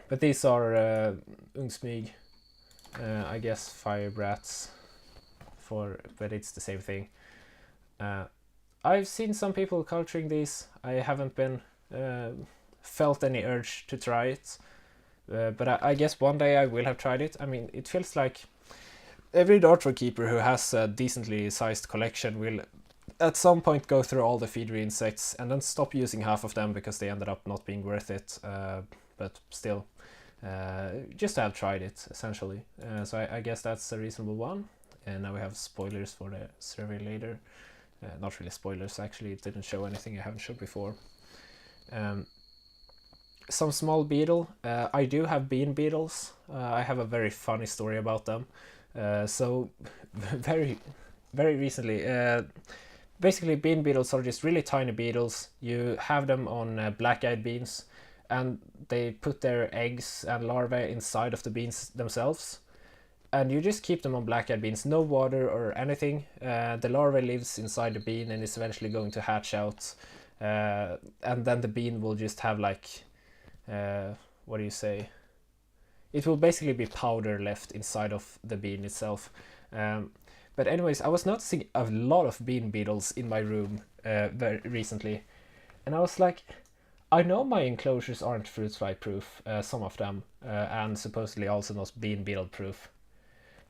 But these are Ungsmyg, I guess fire brats, but it's the same thing. I've seen some people culturing these. I haven't been felt any urge to try it, but I guess one day I will have tried it. I mean, it feels like every dartfrog keeper who has a decently sized collection will at some point go through all the feeder insects and then stop using half of them because they ended up not being worth it. But still, just to have tried it, essentially. So I guess that's a reasonable one. And now we have spoilers for the survey later. Not really spoilers, actually. It didn't show anything I haven't showed before. Some small beetle. I do have bean beetles. I have a very funny story about them. So very recently, basically bean beetles are just really tiny beetles. You have them on black-eyed beans, and they put their eggs and larvae inside of the beans themselves. And you just keep them on black-eyed beans, no water or anything. The larvae lives inside the bean and is eventually going to hatch out. And then the bean will just have like, what do you say? It will basically be powder left inside of the bean itself. But anyways, I was noticing a lot of bean beetles in my room very recently. And I was like, I know my enclosures aren't fruit fly proof, some of them, and supposedly also not bean beetle proof.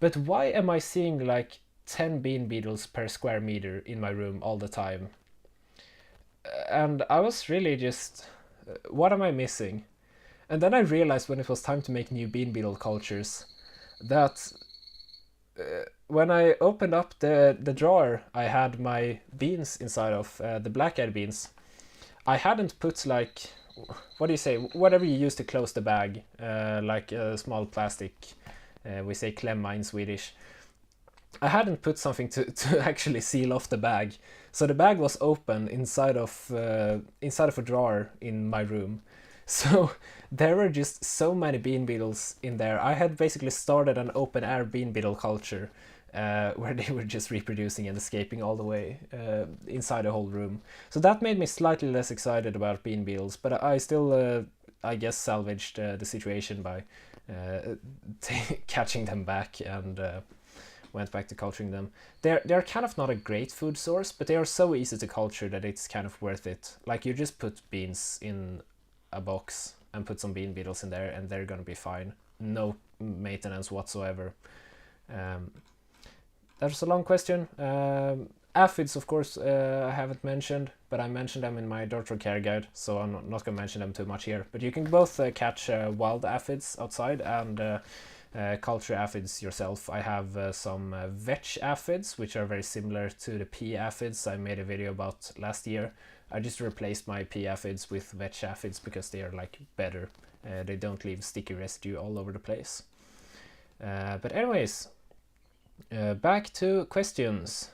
But why am I seeing like 10 bean beetles per square meter in my room all the time? And I was really just, what am I missing? And then I realized when it was time to make new bean beetle cultures that when I opened up the drawer I had my beans inside of, the black-eyed beans, I hadn't put like, what do you say, whatever you use to close the bag, like a small plastic, we say klemma in Swedish. I hadn't put something to actually seal off the bag, so the bag was open inside of a drawer in my room. So there were just so many bean beetles in there. I had basically started an open air bean beetle culture where they were just reproducing and escaping all the way inside the whole room. So that made me slightly less excited about bean beetles, but I still, I guess, salvaged the situation by catching them back and went back to culturing them. They're kind of not a great food source, but they are so easy to culture that it's kind of worth it. Like, you just put beans in a box and put some bean beetles in there and they're gonna be fine. No maintenance whatsoever. That's a long question. Aphids, of course, I haven't mentioned, but I mentioned them in my Dortro care guide, so I'm not going to mention them too much here. But you can both catch wild aphids outside and culture aphids yourself. I have some vetch aphids, which are very similar to the pea aphids I made a video about last year. I just replaced my pea aphids with vetch aphids because they are like better. They don't leave sticky residue all over the place. But anyways, back to questions.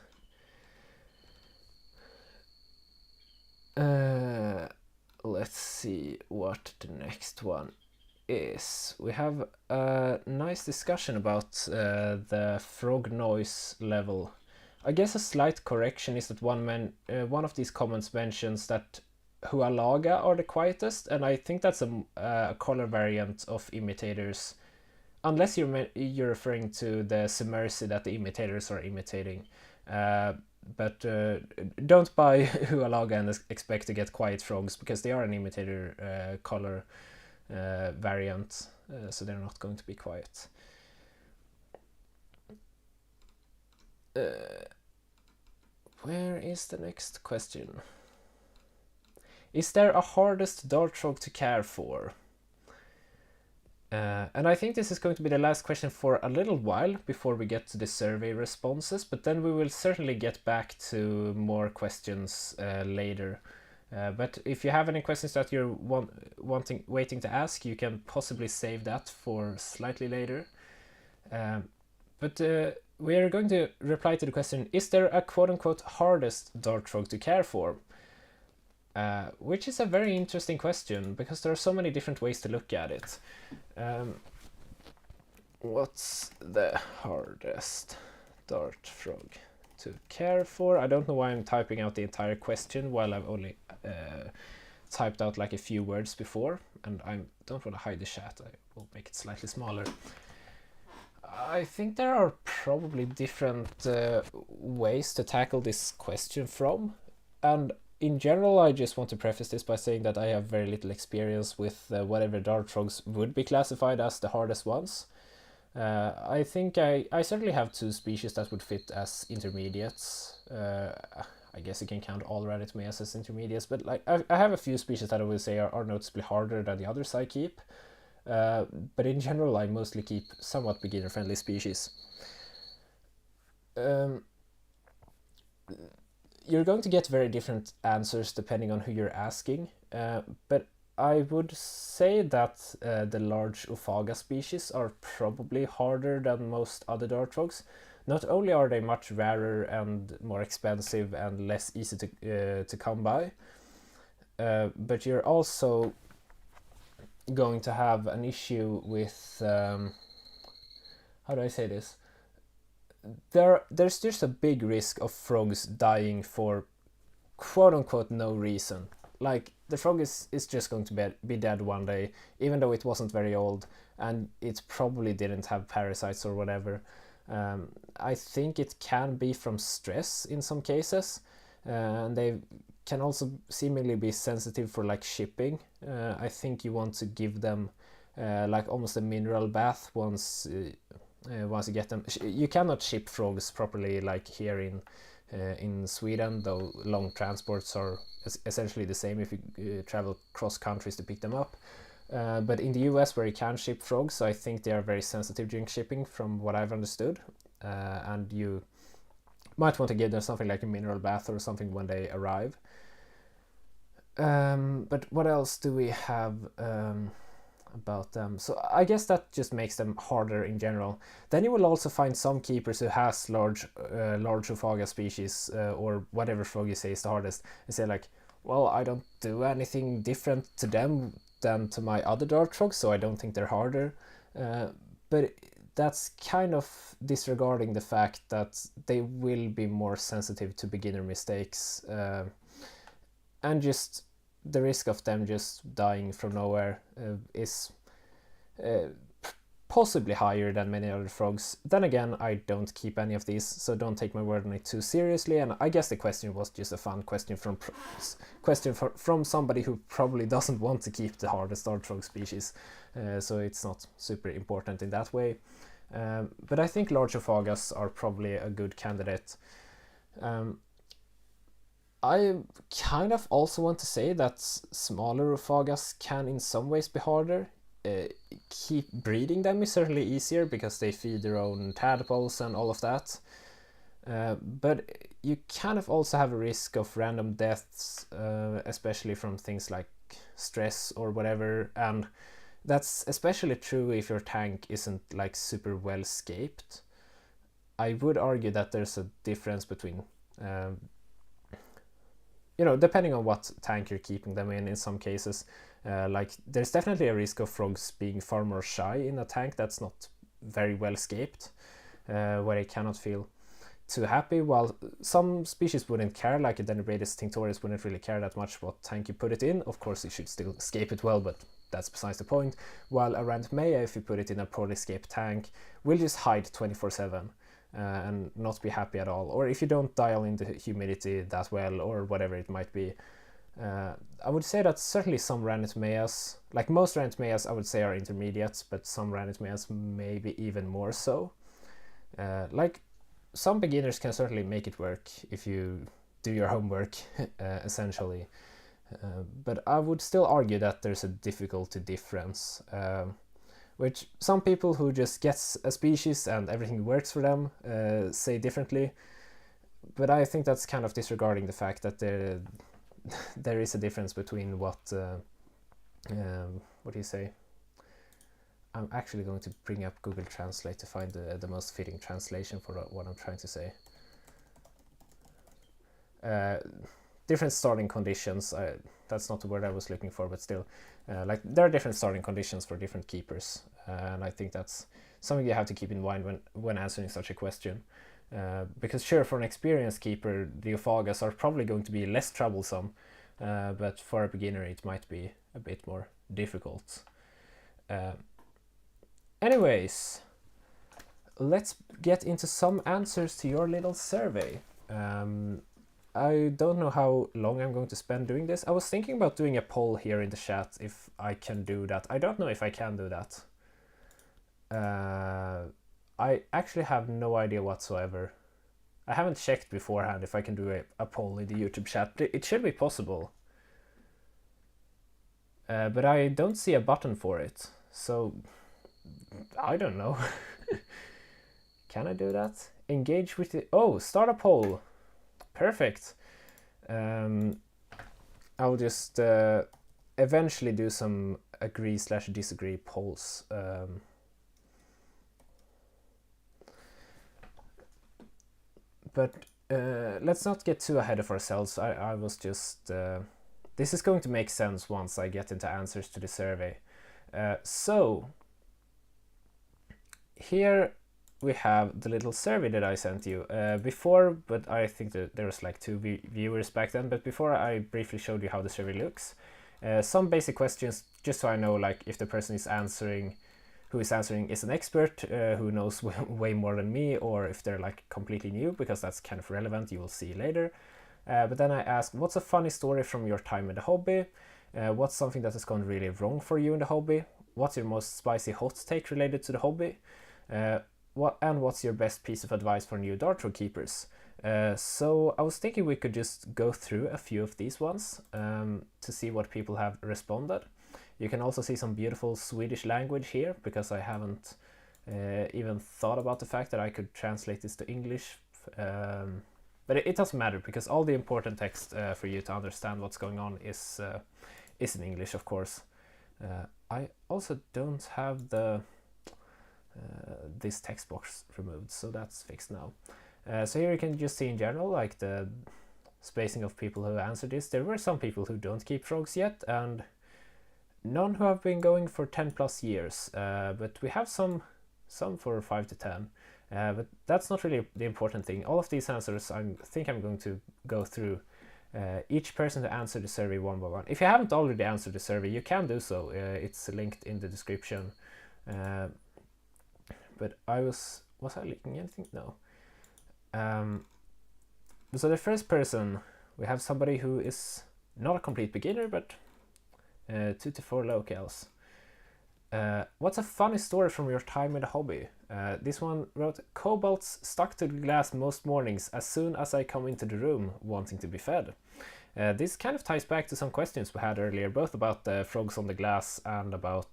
Let's see what the next one is. We have a nice discussion about the frog noise level. I guess a slight correction is that one of these comments mentions that Hyloxalus are the quietest, and I think that's a color variant of imitators, unless you're referring to the submersi that the imitators are imitating. But don't buy Hyloxalus and expect to get quiet frogs, because they are an imitator color variant, so they're not going to be quiet. Where is the next question? Is there a hardest dart frog to care for? And I think this is going to be the last question for a little while before we get to the survey responses, but then we will certainly get back to more questions later. But if you have any questions that you're waiting to ask, you can possibly save that for slightly later. But we are going to reply to the question, is there a quote-unquote hardest dart frog to care for? Which is a very interesting question, because there are so many different ways to look at it. What's the hardest dart frog to care for? I don't know why I'm typing out the entire question while I've only typed out like a few words before, and I don't want to hide the chat. I will make it slightly smaller. I think there are probably different ways to tackle this question from, and in general, I just want to preface this by saying that I have very little experience with whatever dart frogs would be classified as the hardest ones. I think I certainly have two species that would fit as intermediates. I guess you can count all rabbit-mares as intermediates, but like I have a few species that I would say are noticeably harder than the others I keep. But in general, I mostly keep somewhat beginner-friendly species. You're going to get very different answers depending on who you're asking, but I would say that the large Ophaga species are probably harder than most other dart frogs. Not only are they much rarer and more expensive and less easy to come by, but you're also going to have an issue with, how do I say this? There's just a big risk of frogs dying for quote-unquote no reason. Like, the frog is just going to be dead one day, even though it wasn't very old, and it probably didn't have parasites or whatever. I think it can be from stress in some cases, and they can also seemingly be sensitive for like shipping. I think you want to give them like almost a mineral bath once you get them. You cannot ship frogs properly like here in Sweden, though long transports are essentially the same if you travel cross countries to pick them up. But in the US, where you can ship frogs, I think they are very sensitive during shipping from what I've understood, and you might want to give them something like a mineral bath or something when they arrive. But what else do we have about them? So I guess that just makes them harder in general. Then you will also find some keepers who has large Ophaga species or whatever frog you say is the hardest, and say like, well, I don't do anything different to them than to my other dart frogs, so I don't think they're harder. But that's kind of disregarding the fact that they will be more sensitive to beginner mistakes, and just the risk of them just dying from nowhere is possibly higher than many other frogs. Then again, I don't keep any of these, so don't take my word on it too seriously. And I guess the question was just a fun question from somebody who probably doesn't want to keep the hardest dart frog species, so it's not super important in that way. But I think large Ophagas are probably a good candidate. I kind of also want to say that smaller Ophagas can in some ways be harder. Keep breeding them is certainly easier because they feed their own tadpoles and all of that. But you kind of also have a risk of random deaths, especially from things like stress or whatever, and that's especially true if your tank isn't like super well scaped. I would argue that there's a difference between depending on what tank you're keeping them in some cases, like there's definitely a risk of frogs being far more shy in a tank that's not very well scaped, where they cannot feel too happy, while some species wouldn't care, like a Dendrobates tinctorius wouldn't really care that much what tank you put it in. Of course, you should still scape it well, but that's besides the point. While a Randmea, if you put it in a poorly scaped tank, will just hide 24/7. And not be happy at all, or if you don't dial in the humidity that well or whatever it might be. I would say that certainly some Ranitmeas, like most Ranitmeas I would say are intermediate, but some Ranitmeas maybe even more so. Like some beginners can certainly make it work if you do your homework, essentially. But I would still argue that there's a difficulty difference. Which some people who just gets a species and everything works for them say differently, but I think that's kind of disregarding the fact that there is a difference between what do you say? I'm actually going to bring up Google Translate to find the most fitting translation for what I'm trying to say. Different starting conditions. That's not the word I was looking for, but still, like there are different starting conditions for different keepers, and I think that's something you have to keep in mind when answering such a question. Because sure, for an experienced keeper, the Ophagas are probably going to be less troublesome, but for a beginner, it might be a bit more difficult. Anyways, let's get into some answers to your little survey. I don't know how long I'm going to spend doing this. I was thinking about doing a poll here in the chat if I can do that. I don't know if I can do that. I actually have no idea whatsoever. I haven't checked beforehand if I can do a poll in the YouTube chat. It should be possible. But I don't see a button for it. So, I don't know. Can I do that? Engage with the... Oh, start a poll. Perfect. I'll just eventually do some agree/disagree polls. But let's not get too ahead of ourselves. I was just... this is going to make sense once I get into answers to the survey. So, here we have the little survey that I sent you before, but I think that there was like 2 viewers back then, but before I briefly showed you how the survey looks. Some basic questions, just so I know like if the person who is answering is an expert who knows way more than me, or if they're like completely new, because that's kind of relevant, you will see later. But then I asked, what's a funny story from your time in the hobby? What's something that has gone really wrong for you in the hobby? What's your most spicy hot take related to the hobby? What's your best piece of advice for new dart frog keepers? So I was thinking we could just go through a few of these ones to see what people have responded. You can also see some beautiful Swedish language here, because I haven't even thought about the fact that I could translate this to English. but it doesn't matter because all the important text for you to understand what's going on is in English, of course. I also don't have the this text box removed, so that's fixed now. So here you can just see in general like the spacing of people who answered this. There were some people who don't keep frogs yet, and none who have been going for 10 plus years, but we have some for 5 to 10. But that's not really the important thing. All of these answers, I think I'm going to go through each person to answer the survey one by one. If you haven't already answered the survey, you can do so. It's linked in the description. But was I linking anything? No. So the first person, we have somebody who is not a complete beginner, but 2 to 4 locales. What's a funny story from your time in the hobby? This one wrote, cobalts stuck to the glass most mornings as soon as I come into the room wanting to be fed. This kind of ties back to some questions we had earlier, both about the frogs on the glass and about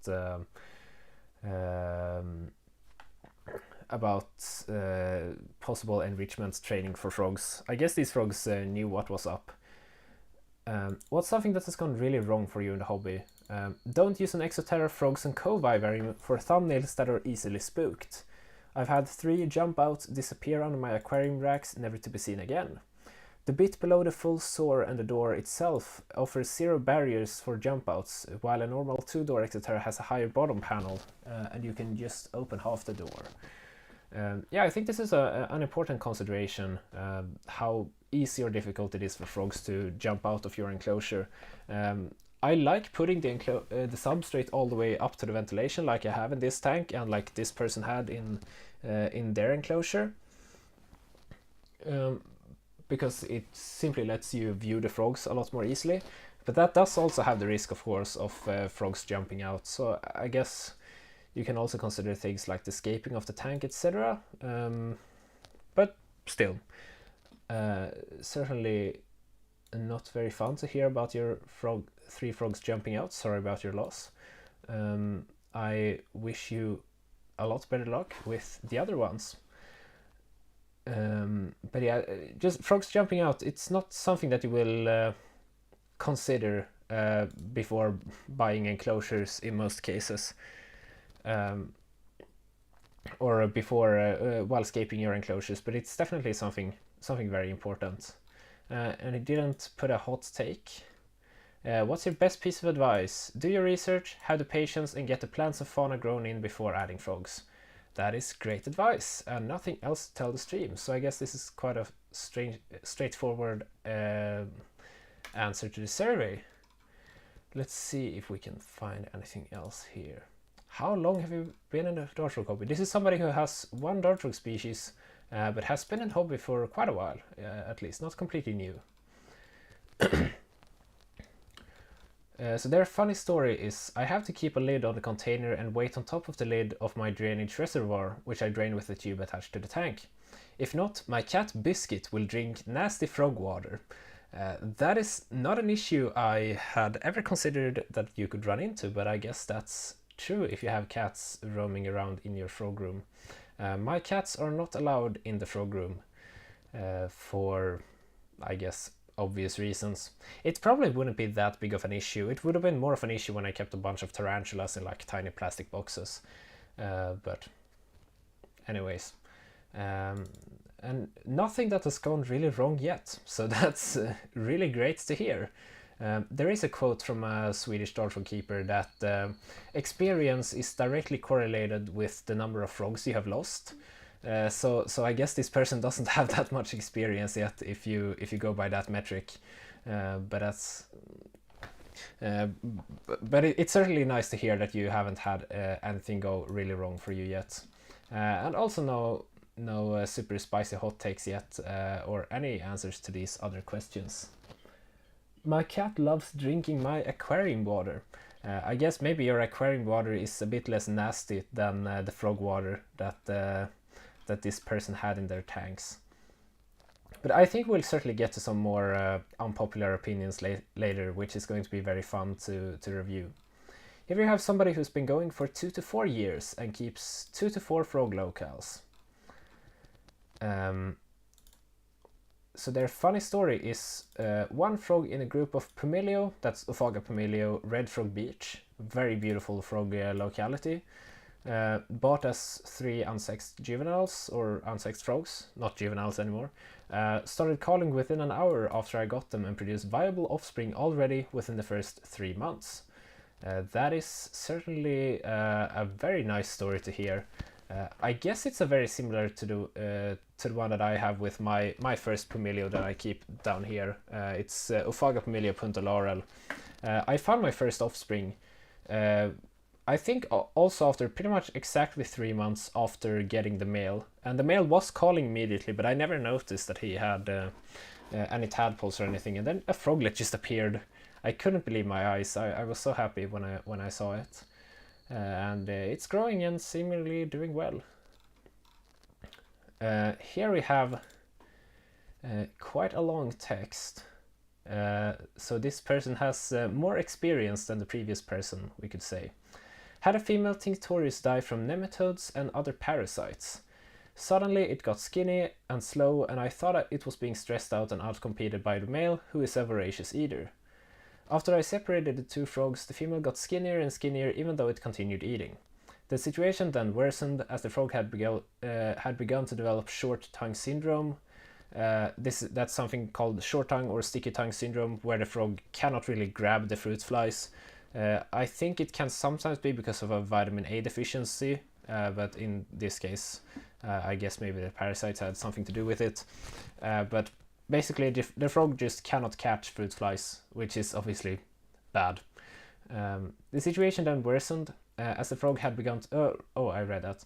possible enrichment training for frogs. I guess these frogs knew what was up. What's something that has gone really wrong for you in the hobby? Don't use an exoterra frogs and co-vivarium for thumbnails that are easily spooked. I've had 3 jump out, disappear under my aquarium racks, never to be seen again. The bit below the full sore and the door itself offers 0 barriers for jump outs, while a normal 2-door exoterra has a higher bottom panel, and you can just open half the door. Yeah, I think this is an important consideration, how easy or difficult it is for frogs to jump out of your enclosure. I like putting the substrate all the way up to the ventilation, like I have in this tank and like this person had in their enclosure, because it simply lets you view the frogs a lot more easily. But that does also have the risk, of course, of frogs jumping out. So I guess you can also consider things like the escaping of the tank, etc. But still, certainly not very fun to hear about your 3 frogs jumping out. Sorry about your loss. I wish you a lot better luck with the other ones. But yeah, just frogs jumping out, it's not something that you will consider before buying enclosures in most cases. Or before while escaping your enclosures, but it's definitely something very important. And it didn't put a hot take. What's your best piece of advice? Do your research, have the patience, and get the plants and fauna grown in before adding frogs. That is great advice, and nothing else to tell the stream. So I guess this is quite a straightforward answer to the survey. Let's see if we can find anything else here. How long have you been in the dart frog hobby? This is somebody who has 1 dart frog species, but has been in hobby for quite a while, at least, not completely new. So their funny story is, I have to keep a lid on the container and weight on top of the lid of my drainage reservoir, which I drain with the tube attached to the tank. If not, my cat Biscuit will drink nasty frog water. That is not an issue I had ever considered that you could run into, but I guess that's true if you have cats roaming around in your frog room. My cats are not allowed in the frog room for, I guess, obvious reasons. It probably wouldn't be that big of an issue. It would have been more of an issue when I kept a bunch of tarantulas in like tiny plastic boxes. But anyways, and nothing that has gone really wrong yet. So that's really great to hear. There is a quote from a Swedish dart frog keeper that experience is directly correlated with the number of frogs you have lost. So I guess this person doesn't have that much experience yet if you go by that metric. But that's but it's certainly nice to hear that you haven't had anything go really wrong for you yet, and also no super spicy hot takes yet, or any answers to these other questions. My cat loves drinking my aquarium water. I guess maybe your aquarium water is a bit less nasty than the frog water that this person had in their tanks. But I think we'll certainly get to some more unpopular opinions later, which is going to be very fun to review. If you have somebody who's been going for 2 to 4 years and keeps 2 to 4 frog locales. so their funny story is one frog in a group of Pumilio, that's Ophaga Pumilio, Red Frog Beach, very beautiful frog locality, bought as 3 unsexed juveniles, or unsexed frogs, not juveniles anymore, started calling within an hour after I got them and produced viable offspring already within the first 3 months. That is certainly a very nice story to hear. I guess it's a very similar to the one that I have with my first Pumilio that I keep down here. It's Ophaga Pumilio Punta Laurel. I found my first offspring, I think also after pretty much exactly 3 months after getting the male. And the male was calling immediately, but I never noticed that he had any tadpoles or anything. And then a froglet just appeared. I couldn't believe my eyes. I was so happy when I saw it. And it's growing and seemingly doing well. Here we have quite a long text. So this person has more experience than the previous person, we could say. Had a female tinctorius die from nematodes and other parasites. Suddenly it got skinny and slow, and I thought it was being stressed out and outcompeted by the male, who is a voracious eater. After I separated the 2 frogs, the female got skinnier and skinnier even though it continued eating. The situation then worsened as the frog had begun to develop short tongue syndrome. That's something called short tongue or sticky tongue syndrome, where the frog cannot really grab the fruit flies. I think it can sometimes be because of a vitamin A deficiency, but in this case, I guess maybe the parasites had something to do with it. But basically, the frog just cannot catch fruit flies, which is obviously bad. The situation then worsened as the frog had begun to... Oh, I read that.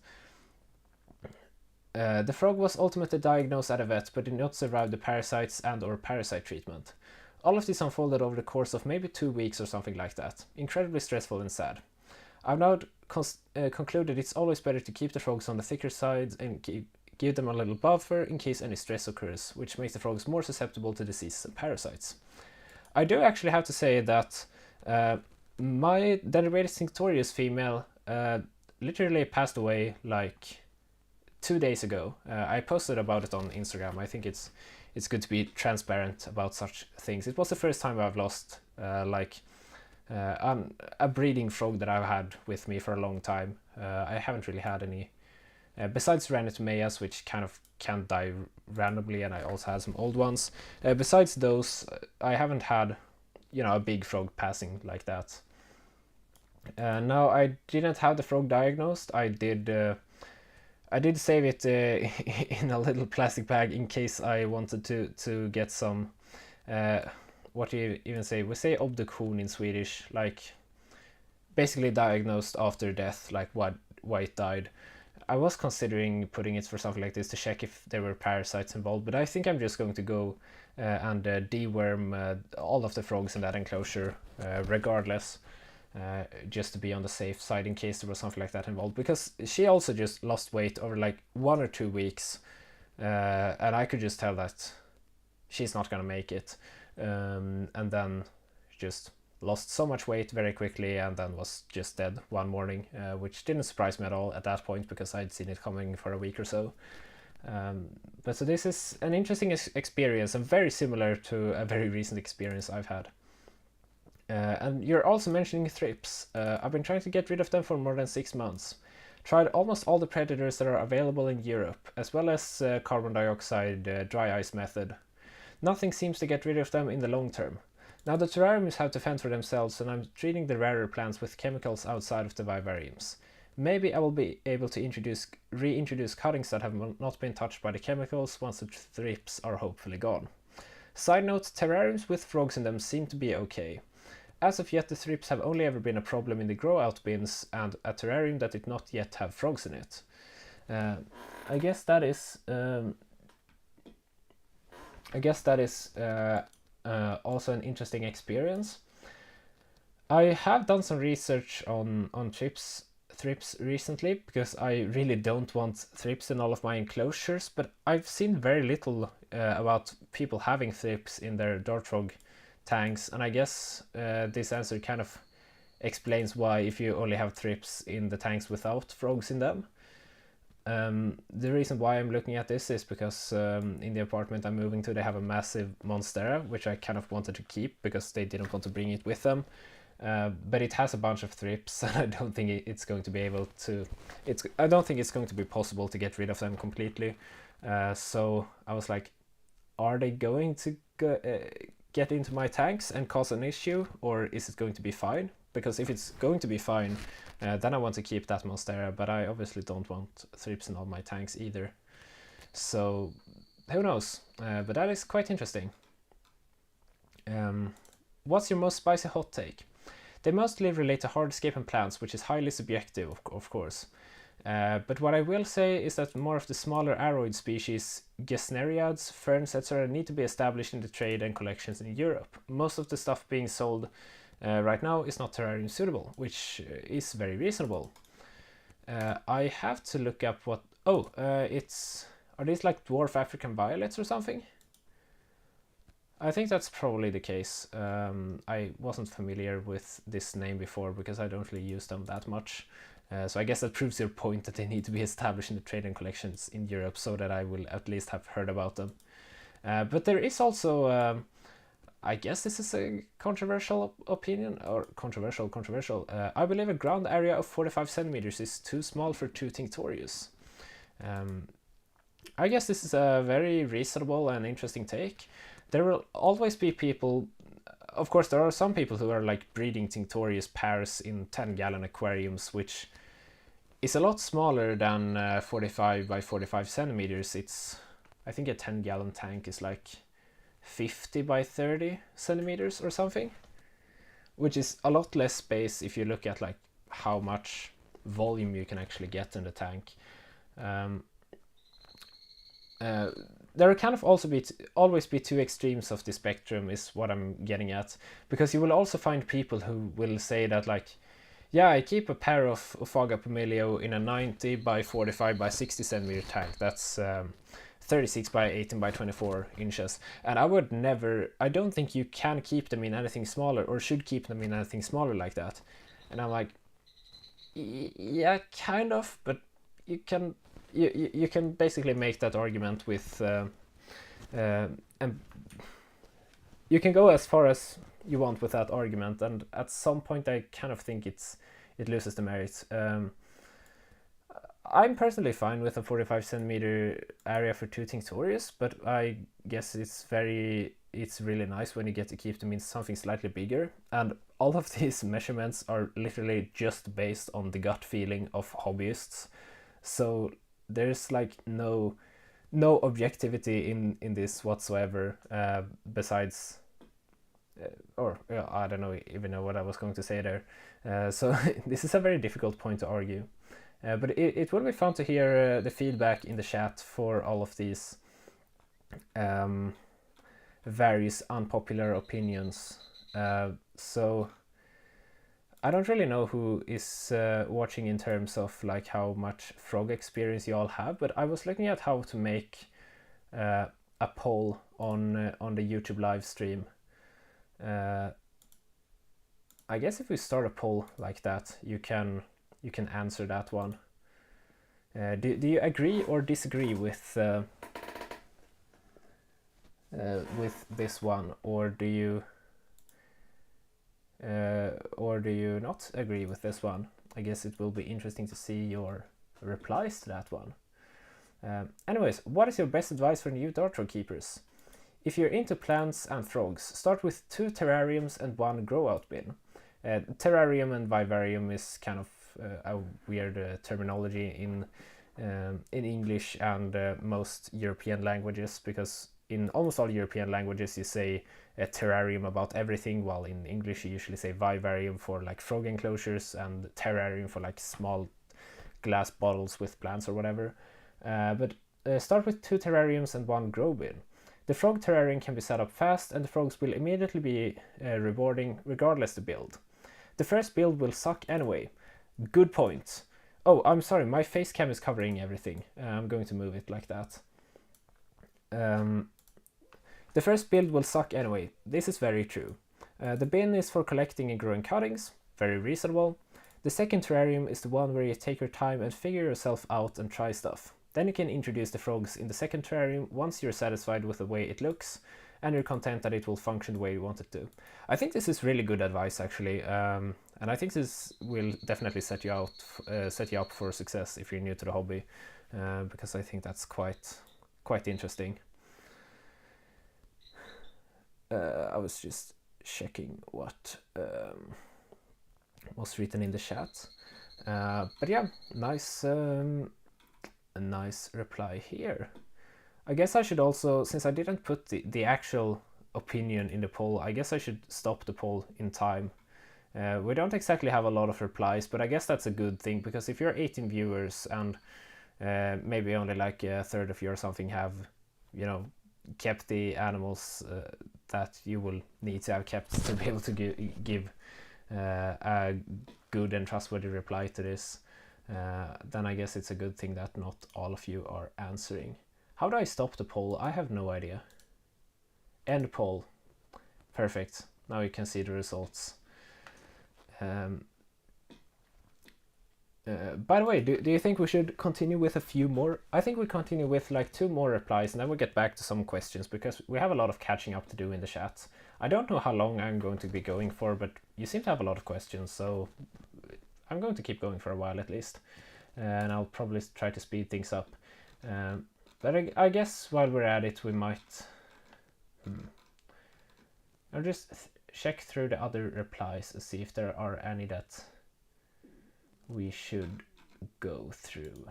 The frog was ultimately diagnosed at a vet, but did not survive the parasites and or parasite treatment. All of this unfolded over the course of maybe 2 weeks or something like that. Incredibly stressful and sad. I've now concluded it's always better to keep the frogs on the thicker side and give them a little buffer in case any stress occurs, which makes the frogs more susceptible to diseases and parasites. I do actually have to say that my dendrobates tinctorius female literally passed away like 2 days ago. I posted about it on Instagram. I think it's good to be transparent about such things. It was the first time I've lost a breeding frog that I've had with me for a long time. I haven't really had any, besides Ranitomeas, which kind of can die randomly, and I also had some old ones. Besides those, I haven't had, a big frog passing like that. Now, I didn't have the frog diagnosed. I did save it in a little plastic bag in case I wanted to get some, what do you even say? We say obduktion in Swedish, like basically diagnosed after death, like why it died. I was considering putting it for something like this to check if there were parasites involved, but I think I'm just going to go and deworm all of the frogs in that enclosure regardless. Just to be on the safe side in case there was something like that involved, because she also just lost weight over like 1 or 2 weeks, and I could just tell that she's not gonna make it, and then just lost so much weight very quickly and then was just dead one morning, which didn't surprise me at all at that point because I'd seen it coming for a week or so. But so this is an interesting experience and very similar to a very recent experience I've had. And you're also mentioning thrips. I've been trying to get rid of them for more than 6 months. Tried almost all the predators that are available in Europe, as well as carbon dioxide dry ice method. Nothing seems to get rid of them in the long term. Now the terrariums have to fend for themselves, and I'm treating the rarer plants with chemicals outside of the vivariums. Maybe I will be able to reintroduce cuttings that have not been touched by the chemicals once the thrips are hopefully gone. Side note, terrariums with frogs in them seem to be okay. As of yet, the thrips have only ever been a problem in the grow-out bins and a terrarium that did not yet have frogs in it. I guess that is also an interesting experience. I have done some research on thrips recently because I really don't want thrips in all of my enclosures, but I've seen very little about people having thrips in their dart frog tanks, and I guess this answer kind of explains why if you only have thrips in the tanks without frogs in them. The reason why I'm looking at this is because in the apartment I'm moving to, they have a massive monstera, which I kind of wanted to keep because they didn't want to bring it with them. But it has a bunch of thrips, and I don't think it's going to be able to. I don't think it's going to be possible to get rid of them completely. So I was like, are they going to get into my tanks and cause an issue, or is it going to be fine? Because if it's going to be fine, then I want to keep that monstera, but I obviously don't want thrips in all my tanks either. So who knows? But that is quite interesting. What's your most spicy hot take? They mostly relate to hardscape and plants, which is highly subjective, of course. But what I will say is that more of the smaller aroid species, gesneriads, ferns, etc. need to be established in the trade and collections in Europe. Most of the stuff being sold right now is not terrarium suitable, which is very reasonable. I have to look up what... Oh, are these like dwarf African violets or something? I think that's probably the case. I wasn't familiar with this name before because I don't really use them that much. So I guess that proves your point that they need to be established in the trade and collections in Europe so that I will at least have heard about them. But there is also, I guess this is a controversial opinion, or controversial. I believe a ground area of 45 centimeters is too small for 2 tinctorius. I guess this is a very reasonable and interesting take. There will always be people, of course there are some people who are like breeding tinctorius pairs in 10-gallon aquariums, which is a lot smaller than 45 by 45 centimeters. I think a 10-gallon tank is like 50 by 30 centimeters or something, which is a lot less space if you look at like how much volume you can actually get in the tank. There kind of always be two extremes of the spectrum is what I'm getting at, because you will also find people who will say that like, yeah, I keep a pair of Ophaga Pomelio in a 90 by 45 by 60 centimeter tank. That's 36 by 18 by 24 inches. And I don't think you can keep them in anything smaller, or should keep them in anything smaller like that. And I'm like, yeah, kind of, but you can basically make that argument with, and you can go as far as you want with that argument, and at some point I kind of think it loses the merit. I'm personally fine with a 45 centimeter area for 2 tinctorius, but I guess it's really nice when you get to keep them in something slightly bigger, and all of these measurements are literally just based on the gut feeling of hobbyists, so there's like no objectivity in this whatsoever, besides I don't even know what I was going to say there. So this is a very difficult point to argue, but it will be fun to hear the feedback in the chat for all of these various unpopular opinions. So I don't really know who is watching in terms of like how much frog experience you all have, but I was looking at how to make a poll on the YouTube live stream. I guess if we start a poll like that, you can answer that one. Do you agree or disagree with this one, or do you not agree with this one? I guess it will be interesting to see your replies to that one. Anyways, what is your best advice for new dart frog keepers? If you're into plants and frogs, start with 2 terrariums and 1 grow-out bin. Terrarium and vivarium is kind of a weird terminology in English and most European languages, because in almost all European languages you say a terrarium about everything, while in English you usually say vivarium for like frog enclosures and terrarium for like small glass bottles with plants or whatever. But start with 2 terrariums and 1 grow bin. The frog terrarium can be set up fast, and the frogs will immediately be rewarding regardless the build. The first build will suck anyway. Good point. Oh, I'm sorry, my face cam is covering everything. I'm going to move it like that. The first build will suck anyway. This is very true. The bin is for collecting and growing cuttings. Very reasonable. The second terrarium is the one where you take your time and figure yourself out and try stuff. Then you can introduce the frogs in the second terrarium once you're satisfied with the way it looks and you're content that it will function the way you want it to. I think this is really good advice, actually, and I think this will definitely set you up for success if you're new to the hobby, because I think that's quite interesting. I was just checking what was written in the chat, but yeah, a nice reply here. I guess I should also, since I didn't put the actual opinion in the poll, I guess I should stop the poll in time. We don't exactly have a lot of replies, but I guess that's a good thing, because if you're 18 viewers and maybe only like a third of you or something have, you know, kept the animals that you will need to have kept to be able to give a good and trustworthy reply to this, then I guess it's a good thing that not all of you are answering. How do I stop the poll? I have no idea. End poll. Perfect. Now you can see the results. By the way, do you think we should continue with a few more? I think we continue with like 2 more replies, and then we'll get back to some questions, because we have a lot of catching up to do in the chat. I don't know how long I'm going to be going for, but you seem to have a lot of questions, so I'm going to keep going for a while at least, and I'll probably try to speed things up. But I guess while we're at it, we might... I'll just check through the other replies and see if there are any that we should go through.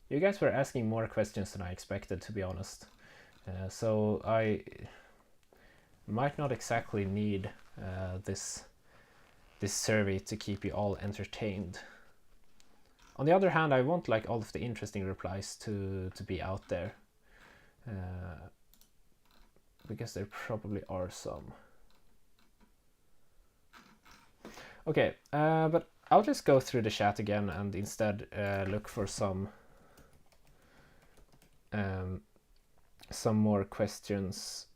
You guys were asking more questions than I expected, to be honest. So I might not exactly need this survey to keep you all entertained. On the other hand, I want like all of the interesting replies to be out there, because there probably are some. Okay, but I'll just go through the chat again and instead look for some more questions.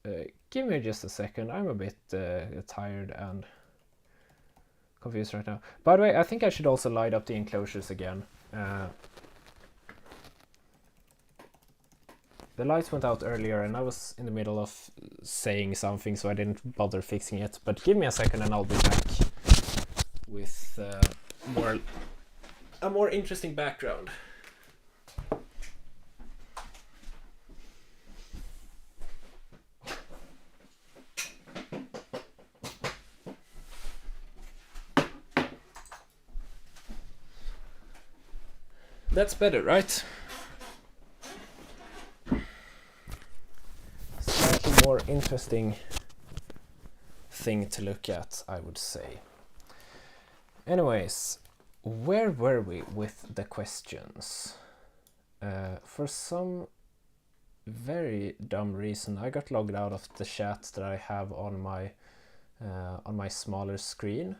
Give me just a second. I'm a bit tired and confused right now. By the way, I think I should also light up the enclosures again. The lights went out earlier and I was in the middle of saying something, so I didn't bother fixing it. But give me a second and I'll be back with a more interesting background. That's better, right? Slightly more interesting thing to look at, I would say. Anyways, where were we with the questions? For some very dumb reason, I got logged out of the chat that I have on my smaller screen,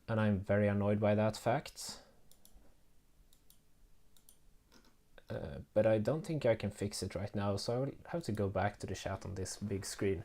and I'm very annoyed by that fact. But I don't think I can fix it right now, so I will have to go back to the chat on this big screen.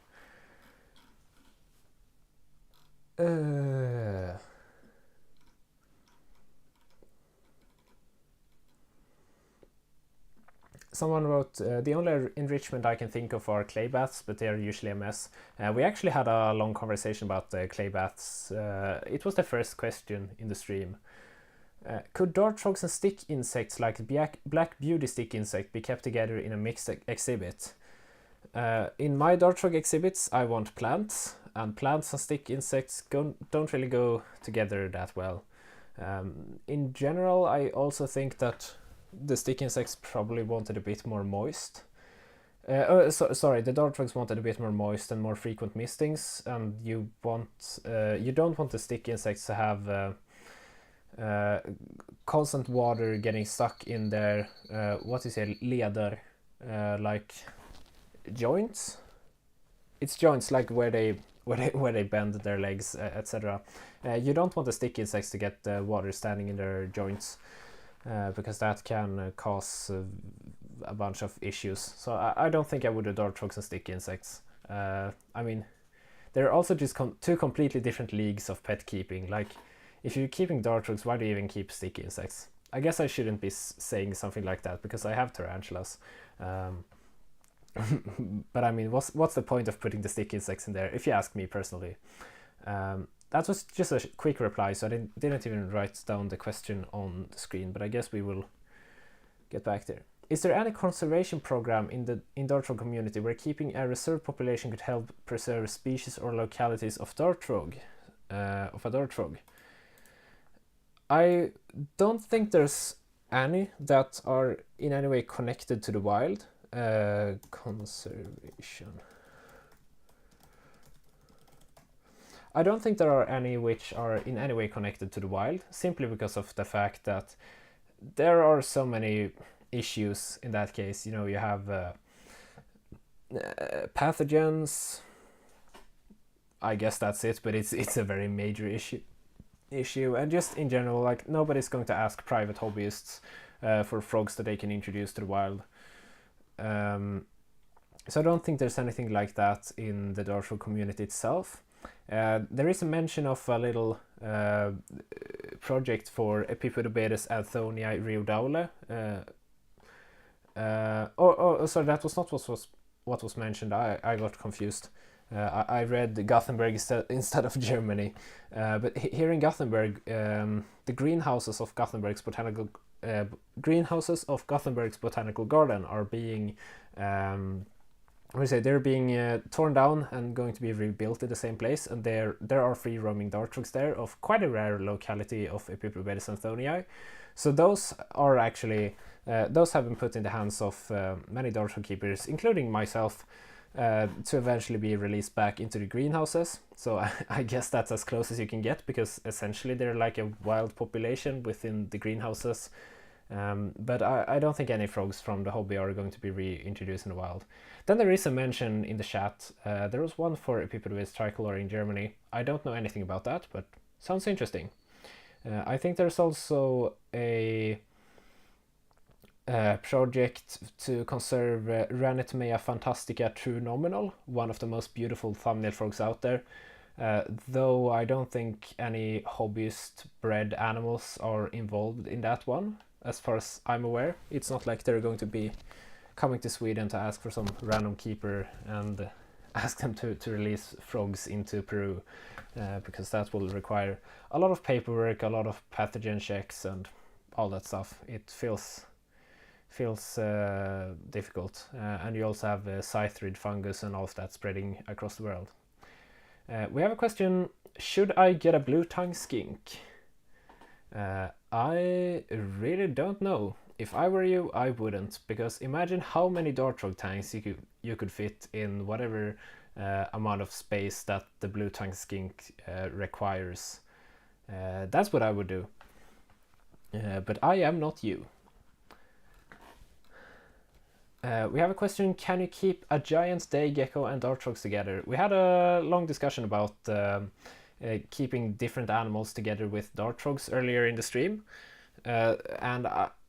Someone wrote, the only enrichment I can think of are clay baths, but they're usually a mess. We actually had a long conversation about the clay baths. It was the first question in the stream. Could dart frogs and stick insects like black beauty stick insect be kept together in a mixed exhibit? In my dart frog exhibits, I want plants, and plants and stick insects don't really go together that well. In general, I also think that the stick insects probably wanted a bit more moist. Sorry, the dart frogs wanted a bit more moist and more frequent mistings, and you don't want the stick insects to have constant water getting stuck in their what is it, leder, like joints. It's joints like where they bend their legs, etc. You don't want the stick insects to get water standing in their joints, because that can cause a bunch of issues. So I don't think I would do dart frogs and stick insects. I mean, they're also just two completely different leagues of pet keeping. Like, if you're keeping dartfrogs, why do you even keep sticky insects? I guess I shouldn't be saying something like that because I have tarantulas. But I mean, what's the point of putting the sticky insects in there, if you ask me personally? That was just a quick reply, so I didn't even write down the question on the screen, but I guess we will get back there. Is there any conservation program in the dartfrog community where keeping a reserve population could help preserve species or localities of a dartfrog? I don't think there's any that are in any way connected to the wild. Conservation. I don't think there are any which are in any way connected to the wild, simply because of the fact that there are so many issues in that case. You know, you have pathogens. I guess that's it, but it's a very major issue, and just in general, like, nobody's going to ask private hobbyists for frogs that they can introduce to the wild. So I don't think there's anything like that in the dartfrog community itself. There is a mention of a little project for Epipodobedes anthonii riodaule. Sorry, that was not what was mentioned. I got confused. I read Gothenburg instead of Germany. But here in Gothenburg, the greenhouses of Gothenburg's botanical garden are being they're being torn down and going to be rebuilt in the same place, and there are free roaming dartfrogs there of quite a rare locality of Epipodobedes anthonii. So those are actually those have been put in the hands of many dartfrog keepers, including myself, to eventually be released back into the greenhouses. So I guess that's as close as you can get, because essentially they're like a wild population within the greenhouses. But I don't think any frogs from the hobby are going to be reintroduced in the wild. Then there is a mention in the chat. There was one for Epipodobedes tricolor in Germany. I don't know anything about that, but sounds interesting. I think there's also a project to conserve Ranitmea fantastica true nominal, one of the most beautiful thumbnail frogs out there. Though I don't think any hobbyist bred animals are involved in that one, as far as I'm aware. It's not like they're going to be coming to Sweden to ask for some random keeper and ask them to release frogs into Peru, because that will require a lot of paperwork, a lot of pathogen checks and all that stuff. It feels difficult, and you also have cythrid fungus and all of that spreading across the world. We have a question: should I get a blue tongue skink? I really don't know. If I were you, I wouldn't, because imagine how many dartfrog tanks you could fit in whatever amount of space that the blue tongue skink requires. That's what I would do. But I am not you. We have a question: can you keep a giant day gecko and dartfrogs together? We had a long discussion about keeping different animals together with dartfrogs earlier in the stream, and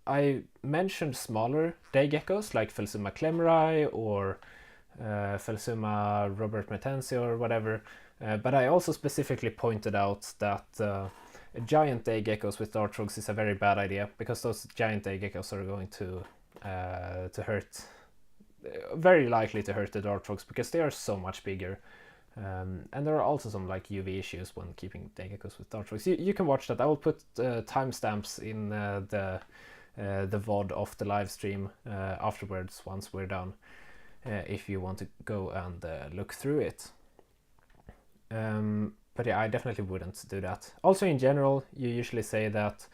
I mentioned smaller day geckos like Phelsuma clemeri or Phelsuma robertmertensi or whatever, but I also specifically pointed out that giant day geckos with dartfrogs is a very bad idea, because those giant day geckos are going to hurt, very likely to hurt the dartfrogs, because they are so much bigger. And there are also some like UV issues when keeping day geckos with dartfrogs. You can watch that. I will put timestamps in the VOD of the live stream afterwards once we're done, if you want to go and look through it. But yeah, I definitely wouldn't do that. Also, in general, you usually say that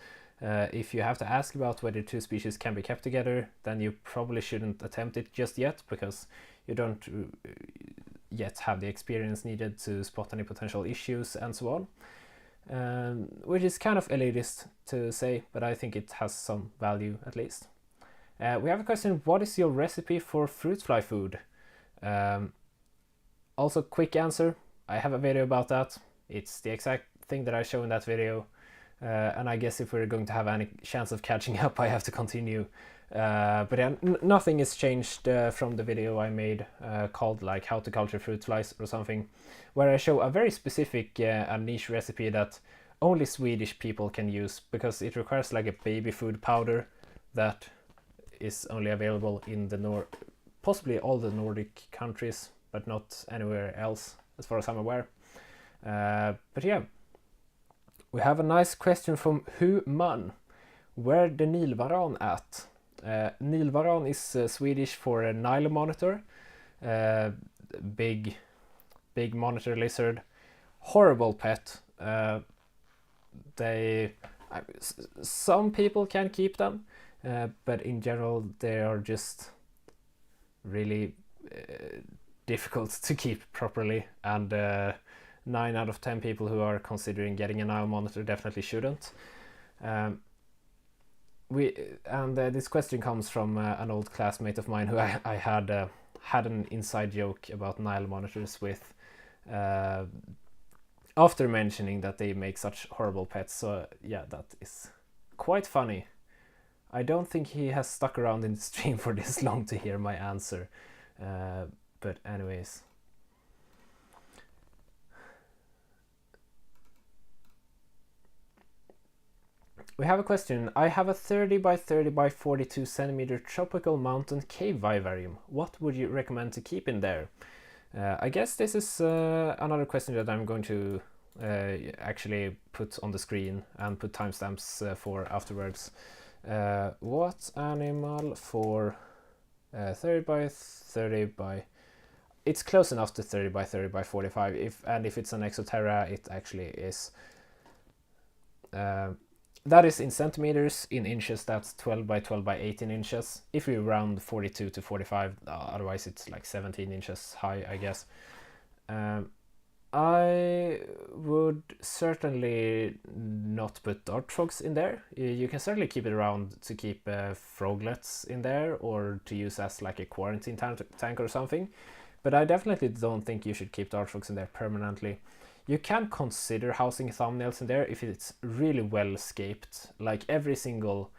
if you have to ask about whether two species can be kept together, then you probably shouldn't attempt it just yet, because you don't yet have the experience needed to spot any potential issues and so on. Which is kind of elitist to say, but I think it has some value at least. We have a question: what is your recipe for fruit fly food? Also, quick answer: I have a video about that. It's the exact thing that I show in that video, and I guess if we're going to have any chance of catching up, I have to continue. But yeah, nothing has changed from the video I made called like how to culture fruit flies or something, where I show a very specific and niche recipe that only Swedish people can use, because it requires like a baby food powder that is only available in the possibly all the Nordic countries, but not anywhere else as far as I'm aware. But yeah, we have a nice question from Human. Where the nilvaran at? Nilvaran is Swedish for a Nile monitor. Big monitor lizard. Horrible pet. Some people can keep them, but in general they are just really difficult to keep properly, and 9 out of 10 people who are considering getting a Nile monitor definitely shouldn't. This question comes from an old classmate of mine who I had an inside joke about Nile monitors with, after mentioning that they make such horrible pets. So yeah, that is quite funny. I don't think he has stuck around in the stream for this long to hear my answer. But anyways. We have a question. I have a 30 by 30 by 42 centimeter tropical mountain cave vivarium. What would you recommend to keep in there? I guess this is another question that I'm going to actually put on the screen and put timestamps for afterwards. What animal for 30 by 30 by... It's close enough to 30 by 30 by 45. If it's an exoterra, it actually is... that is in centimeters. In inches, that's 12 by 12 by 18 inches. If we round 42 to 45, otherwise it's like 17 inches high, I guess. I would certainly not put dart frogs in there. You can certainly keep it around to keep froglets in there, or to use as like a quarantine tank or something. But I definitely don't think you should keep dart frogs in there permanently. You can consider housing thumbnails in there if it's really well scaped, like every single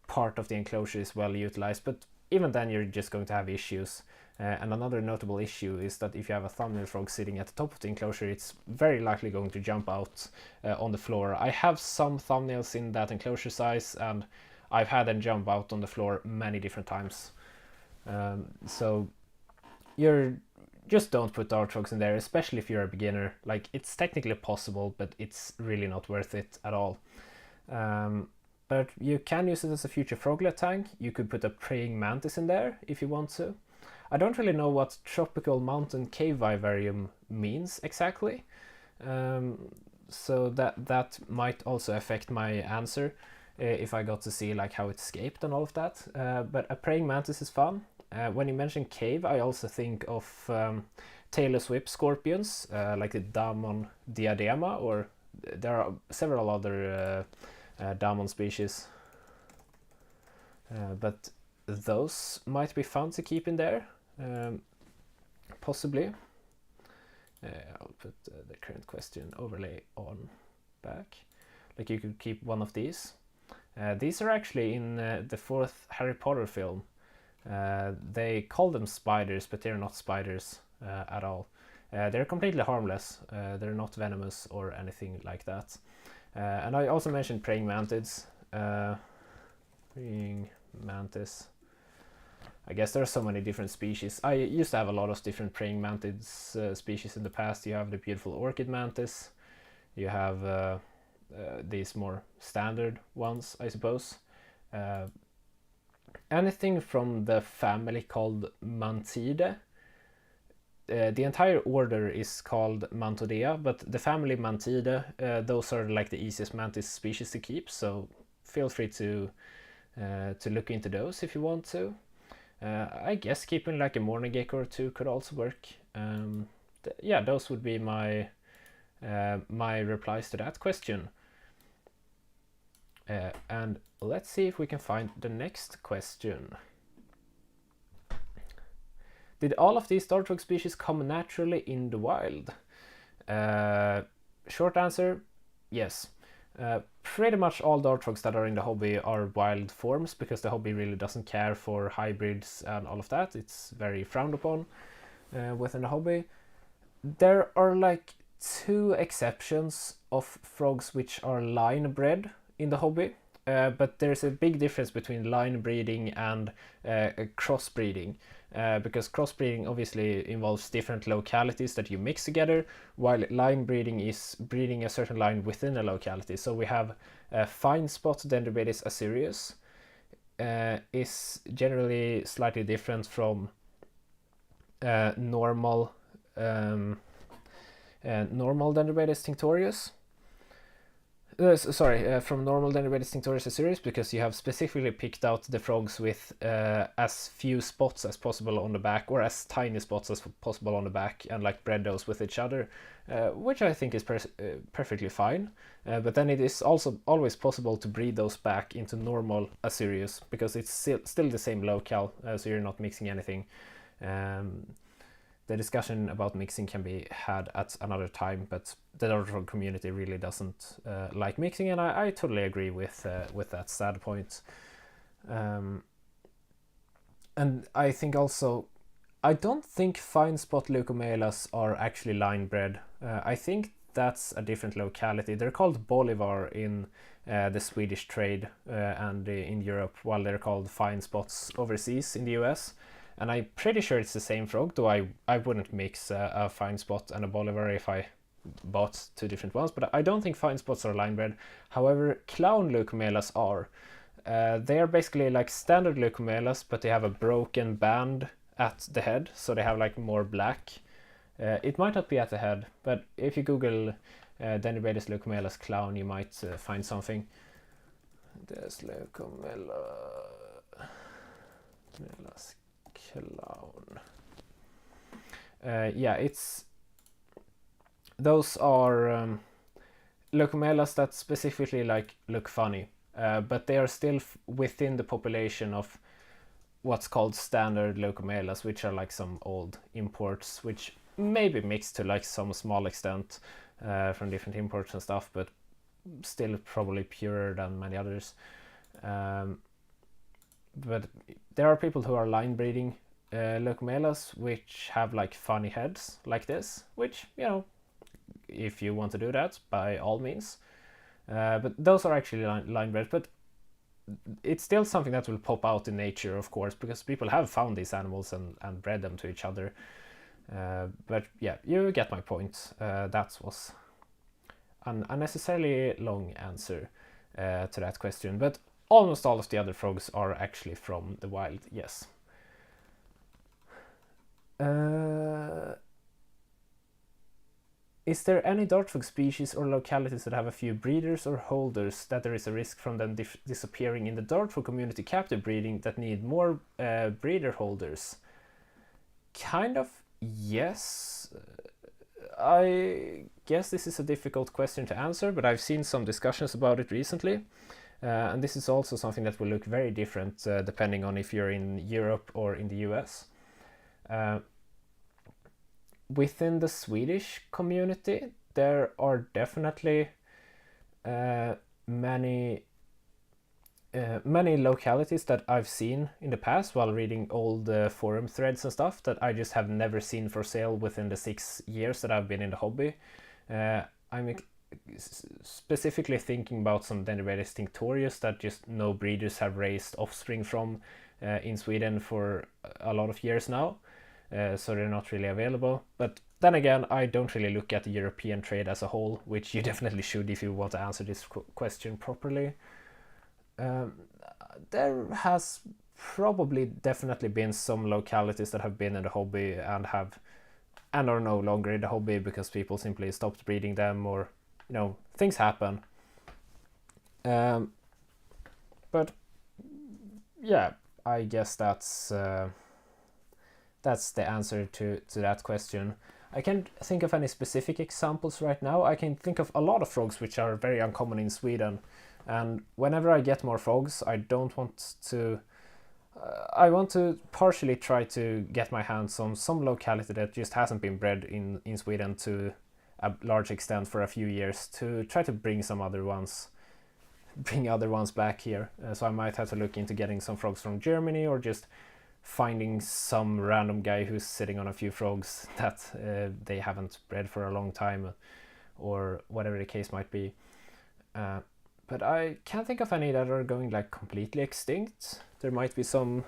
part of the enclosure is well utilized, but even then you're just going to have issues. And another notable issue is that if you have a thumbnail frog sitting at the top of the enclosure, it's very likely going to jump out on the floor. I have some thumbnails in that enclosure size, and I've had them jump out on the floor many different times. So just don't put dart frogs in there, especially if you're a beginner. Like, it's technically possible, but it's really not worth it at all. But you can use it as a future froglet tank. You could put a praying mantis in there if you want to. I don't really know what tropical mountain cave vivarium means exactly. So that might also affect my answer if I got to see like how it's scaped and all of that. But a praying mantis is fun. When you mention cave, I also think of tailless whip scorpions, like the Damon diadema, or there are several other Damon species. But those might be fun to keep in there, possibly. I'll put the current question overlay on back. Like, you could keep one of these. These are actually in the 4th Harry Potter film. They call them spiders, but they're not spiders at all. They're completely harmless. They're not venomous or anything like that. And I also mentioned praying mantids. Praying mantis. I guess there are so many different species. I used to have a lot of different praying mantids species in the past. You have the beautiful orchid mantis. You have these more standard ones, I suppose. Anything from the family called Mantidae. The entire order is called Mantodea, but the family Mantidae, those are like the easiest mantis species to keep, so feel free to look into those if you want to. I guess keeping like a morning gecko or two could also work. Yeah, those would be my my replies to that question. And let's see if we can find the next question. Did all of these dart frog species come naturally in the wild? Short answer, yes. Pretty much all dart frogs that are in the hobby are wild forms, because the hobby really doesn't care for hybrids and all of that. It's very frowned upon within the hobby. There are like two exceptions of frogs which are line bred in the hobby, but there's a big difference between line breeding and crossbreeding, because crossbreeding obviously involves different localities that you mix together, while line breeding is breeding a certain line within a locality. So we have fine spot Dendrobates azureus is generally slightly different from normal Dendrobates tinctorius. From normal Dendrobates tinctorius azureus, because you have specifically picked out the frogs with as few spots as possible on the back, or as tiny spots as possible on the back, and like bred those with each other, which I think is perfectly fine. But then it is also always possible to breed those back into normal azureus, because it's still the same locale, so you're not mixing anything. The discussion about mixing can be had at another time, but the Nordens Ark community really doesn't like mixing, and I totally agree with that standpoint. And I think also, I don't think fine spot Leucomelas are actually line bred. I think that's a different locality. They're called bolivar in the Swedish trade and in Europe, while they're called fine spots overseas in the US. And I'm pretty sure it's the same frog, though I wouldn't mix a fine spot and a bolivar if I bought two different ones, but I don't think fine spots are line bred. However, clown Leucomelas are. They are basically like standard Leucomelas, but they have a broken band at the head, so they have like more black. It might not be at the head, but if you Google Dendrobates Leucomelas clown, you might find something. There's Leucomelas clown. Yeah, those are Leucomelas that specifically like look funny, but they are still within the population of what's called standard Leucomelas, which are like some old imports, which may be mixed to like some small extent from different imports and stuff, but still probably purer than many others. But there are people who are line breeding Leucomelas which have like funny heads like this, which, you know, if you want to do that, by all means. But those are actually line bred, but it's still something that will pop out in nature, of course, because people have found these animals and bred them to each other. But yeah, you get my point. That was an unnecessarily long answer to that question, but almost all of the other frogs are actually from the wild, yes. Is there any dartfrog species or localities that have a few breeders or holders that there is a risk from them disappearing in the dartfrog community captive breeding that need more breeder holders? Kind of, yes. I guess this is a difficult question to answer, but I've seen some discussions about it recently. And this is also something that will look very different depending on if you're in Europe or in the US. Within the Swedish community, there are definitely many localities that I've seen in the past while reading old forum threads and stuff that I just have never seen for sale within the 6 years that I've been in the hobby. I'm specifically thinking about some Dendrobates tinctorius that just no breeders have raised offspring from in Sweden for a lot of years now. So they're not really available. But then again, I don't really look at the European trade as a whole, which you definitely should if you want to answer this question properly. There has probably definitely been some localities that have been in the hobby and are no longer in the hobby because people simply stopped breeding them, or, you know, things happen. But yeah, I guess that's the answer to that question. I can't think of any specific examples right now. I can think of a lot of frogs which are very uncommon in Sweden, and whenever I get more frogs, I want to partially try to get my hands on some locality that just hasn't been bred in Sweden to a large extent for a few years, to try to bring other ones back here. So I might have to look into getting some frogs from Germany, or just finding some random guy who's sitting on a few frogs that they haven't bred for a long time, or whatever the case might be. But I can't think of any that are going like completely extinct. There might be some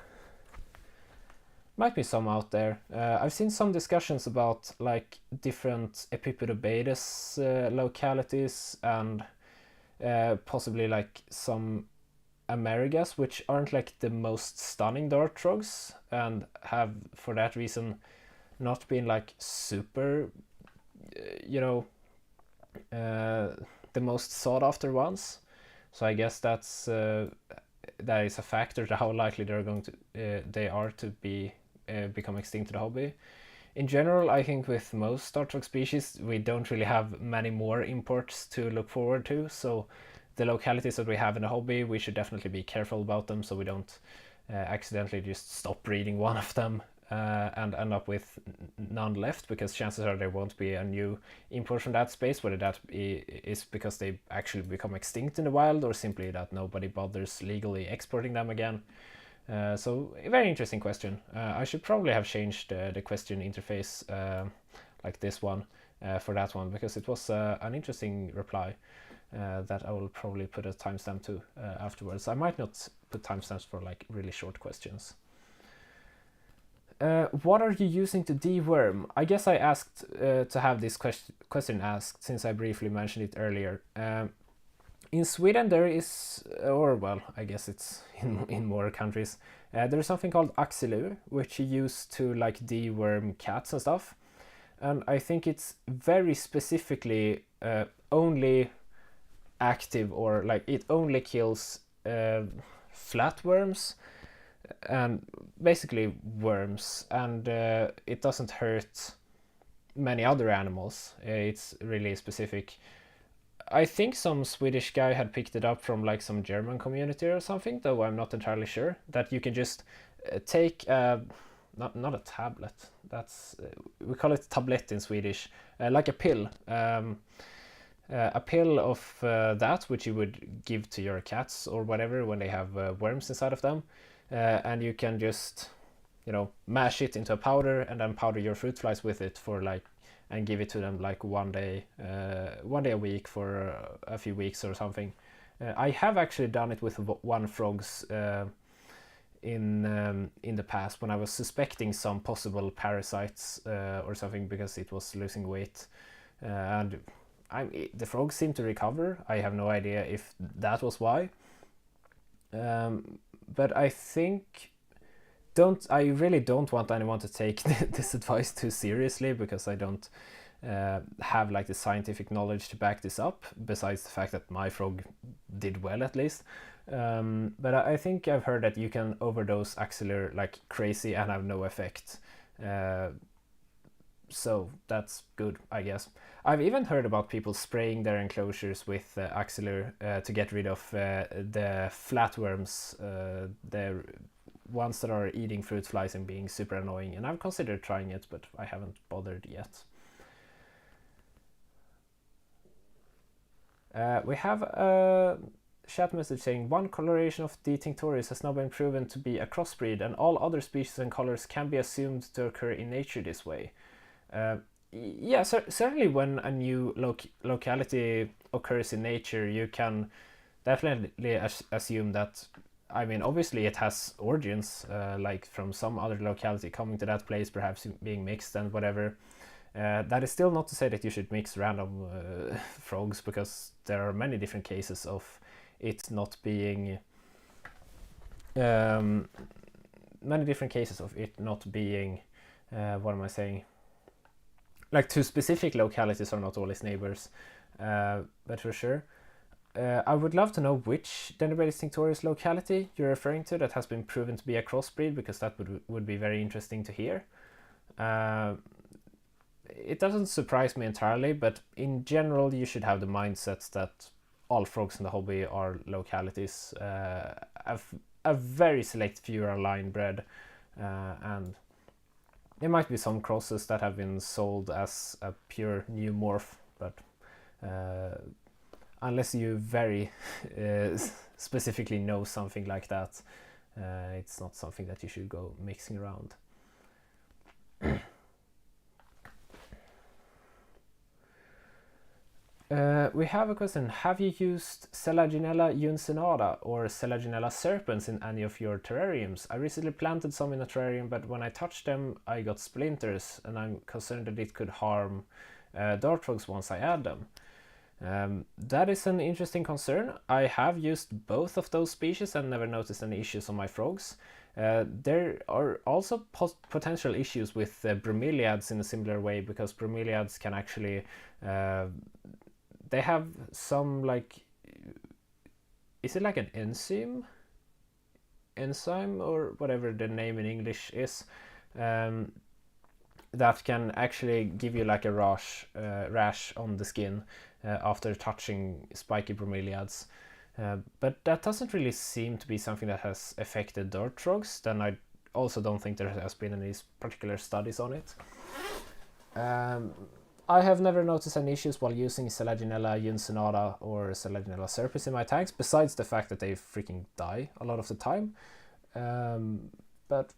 out there. I've seen some discussions about like different Epipodobates localities, and possibly like some Ameeregas, which aren't like the most stunning dart frogs, and have for that reason not been like super, the most sought after ones. So I guess that is a factor to how likely they are to become extinct to the hobby. In general, I think with most dart frog species, we don't really have many more imports to look forward to. So the localities that we have in the hobby, we should definitely be careful about them, so we don't accidentally just stop breeding one of them and end up with none left, because chances are there won't be a new import from that space, whether that is because they actually become extinct in the wild, or simply that nobody bothers legally exporting them again. So a very interesting question. I should probably have changed the question interface like this one for that one, because it was an interesting reply that I will probably put a timestamp to afterwards. I might not put timestamps for like really short questions. What are you using to deworm? I guess I asked to have this question asked, since I briefly mentioned it earlier. In Sweden there is, or well, I guess it's in more countries, there's something called azureiventris, which you use to like deworm cats and stuff. And I think it's very specifically only active, or like it only kills flatworms and basically worms, and it doesn't hurt many other animals. It's really specific. I think some Swedish guy had picked it up from like some German community or something, though I'm not entirely sure. That you can just take not a tablet, that's we call it tablet in Swedish, like a pill. A pill of that, which you would give to your cats or whatever when they have worms inside of them. And you can just, mash it into a powder and then powder your fruit flies with it for like, and give it to them like one day a week for a few weeks or something. I have actually done it with one frogs in the past, when I was suspecting some possible parasites or something, because it was losing weight, and the frogs seemed to recover. I have no idea if that was why. But I think I really don't want anyone to take this advice too seriously, because I don't have like the scientific knowledge to back this up, besides the fact that my frog did well at least. But I think I've heard that you can overdose axillary like crazy and have no effect. So that's good, I guess. I've even heard about people spraying their enclosures with axillary to get rid of the flatworms, the ones that are eating fruit flies and being super annoying. And I've considered trying it, but I haven't bothered yet. We have a chat message saying one coloration of the tinctorius has now been proven to be a crossbreed, and all other species and colors can be assumed to occur in nature this way. Yeah, certainly when a new locality occurs in nature, you can definitely assume that, I mean, obviously it has origins, like from some other locality coming to that place, perhaps being mixed and whatever. That is still not to say that you should mix random frogs, because there are many different cases of it not being what am I saying, like two specific localities are not always neighbors, but for sure. I would love to know which Dendrobates tinctorius locality you're referring to that has been proven to be a crossbreed, because that would be very interesting to hear. It doesn't surprise me entirely, but in general you should have the mindset that all frogs in the hobby are localities. A very select few are line bred, and there might be some crosses that have been sold as a pure new morph, but unless you very specifically know something like that, It's not something that you should go mixing around. We have a question. Have you used Selaginella uncinata or Selaginella serpens in any of your terrariums? I recently planted some in a terrarium, but when I touched them, I got splinters, and I'm concerned that it could harm dart frogs once I add them. That is an interesting concern. I have used both of those species and never noticed any issues on my frogs. There are also potential issues with bromeliads in a similar way, because bromeliads can actually they have some, like, is it like an enzyme or whatever the name in English is, that can actually give you like a rash on the skin after touching spiky bromeliads. But that doesn't really seem to be something that has affected dart frogs. Then I also don't think there has been any particular studies on it. I have never noticed any issues while using Selaginella uncinata or Selaginella serpens in my tanks, besides the fact that they freaking die a lot of the time. But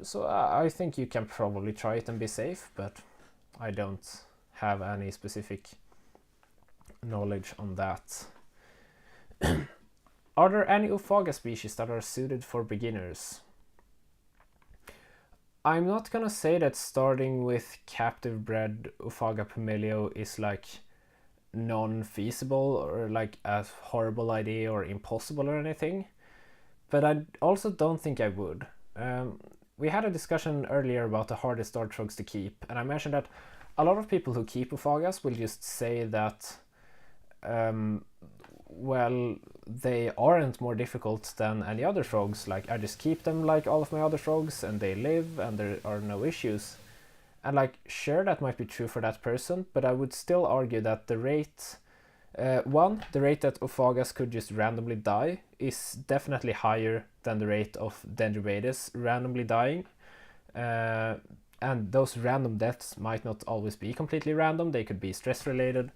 so I think you can probably try it and be safe, but I don't have any specific knowledge on that. Are there any Ophaga species that are suited for beginners? I'm not gonna say that starting with captive bred Ophaga Pomelio is like non-feasible or like a horrible idea or impossible or anything, but I also don't think I would. We had a discussion earlier about the hardest dart frogs to keep, and I mentioned that a lot of people who keep Ophagas will just say that well, they aren't more difficult than any other frogs. Like, I just keep them like all of my other frogs and they live and there are no issues. And like, sure, that might be true for that person, but I would still argue that the rate, the rate that Ophagas could just randomly die is definitely higher than the rate of Dendrobates randomly dying. And those random deaths might not always be completely random, they could be stress related.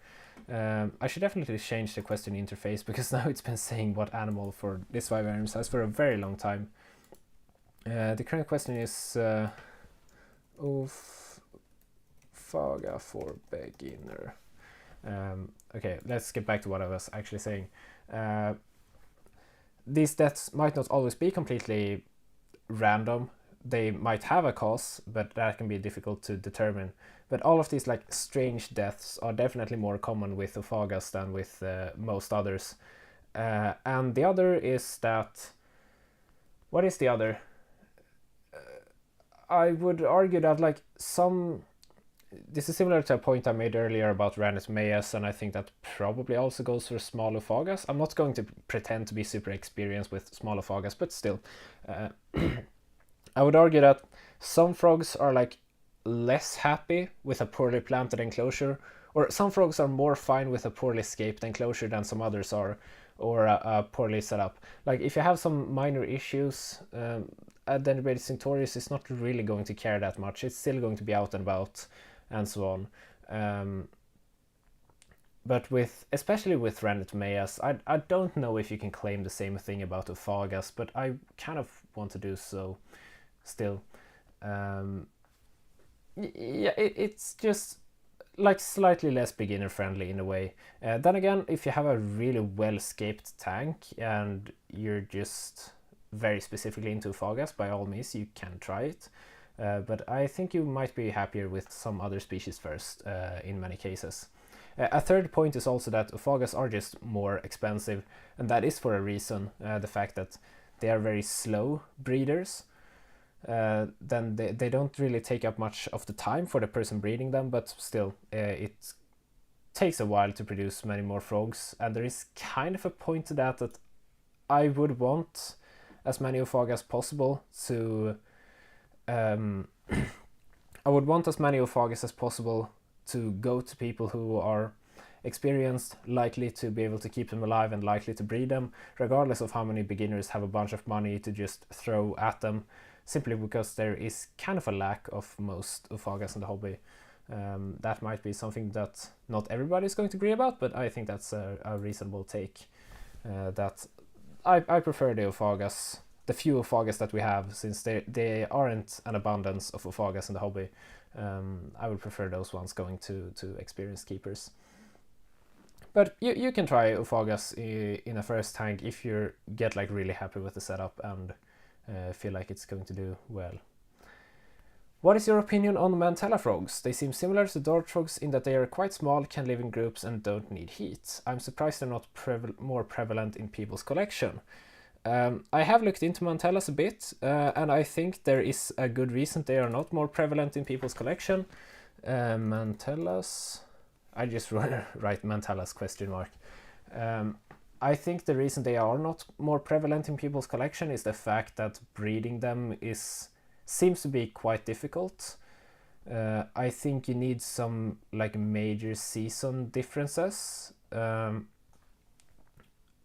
I should definitely change the question interface, because now it's been saying what animal for this vivarium size for a very long time. The current question is Ophaga for beginner. Okay, let's get back to what I was actually saying. These deaths might not always be completely random. They might have a cause, but that can be difficult to determine. But all of these like strange deaths are definitely more common with Ophagas than with most others. And the other is that... What is the other? I would argue that like some... This is similar to a point I made earlier about Ranitmeas, and I think that probably also goes for small Ophagas. I'm not going to pretend to be super experienced with small Ophagas, but still. I would argue that some frogs are like less happy with a poorly planted enclosure, or some frogs are more fine with a poorly scaped enclosure than some others are, or a poorly set up. Like, if you have some minor issues, a Dendrobates tinctorius is not really going to care that much. It's still going to be out and about and so on. But especially with Ranitmeas, I don't know if you can claim the same thing about Ophagas, but I kind of want to do so still. Yeah, it's just like slightly less beginner friendly in a way. Then again, if you have a really well scaped tank and you're just very specifically into Ophagas, by all means you can try it. But I think you might be happier with some other species first in many cases. A third point is also that Ophagas are just more expensive, and that is for a reason. The fact that they are very slow breeders. Then they don't really take up much of the time for the person breeding them, but still it takes a while to produce many more frogs, and there is kind of a point to that I would want as many Ophagas as possible to I would want as many Ophagas as possible to go to people who are experienced, likely to be able to keep them alive and likely to breed them, regardless of how many beginners have a bunch of money to just throw at them, simply because there is kind of a lack of most Ophagas in the hobby. That might be something that not everybody is going to agree about, but I think that's a reasonable take. That I prefer the Ophagas the few ophagas that we have, since they aren't an abundance of ophagas in the hobby. I would prefer those ones going to experienced keepers. But you can try ophagas in a first tank if you get like really happy with the setup and feel like it's going to do well. What is your opinion on Mantella frogs? They seem similar to dart frogs in that they are quite small, can live in groups and don't need heat. I'm surprised they're not more prevalent in people's collection. I have looked into Mantellas a bit, and I think there is a good reason they are not more prevalent in people's collection. Mantellas... I just write Mantellas ? I think the reason they are not more prevalent in people's collection is the fact that breeding them seems to be quite difficult. I think you need some like major season differences.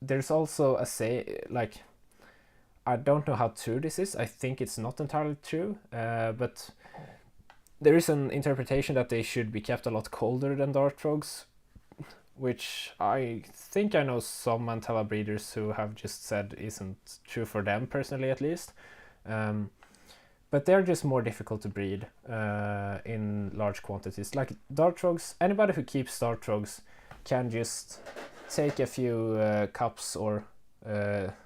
There's also I don't know how true this is. I think it's not entirely true, but there is an interpretation that they should be kept a lot colder than dart frogs, which I think I know some Mantella breeders who have just said isn't true for them, personally at least. But they're just more difficult to breed in large quantities. Like dart frogs, anybody who keeps dart frogs can just take a few cups or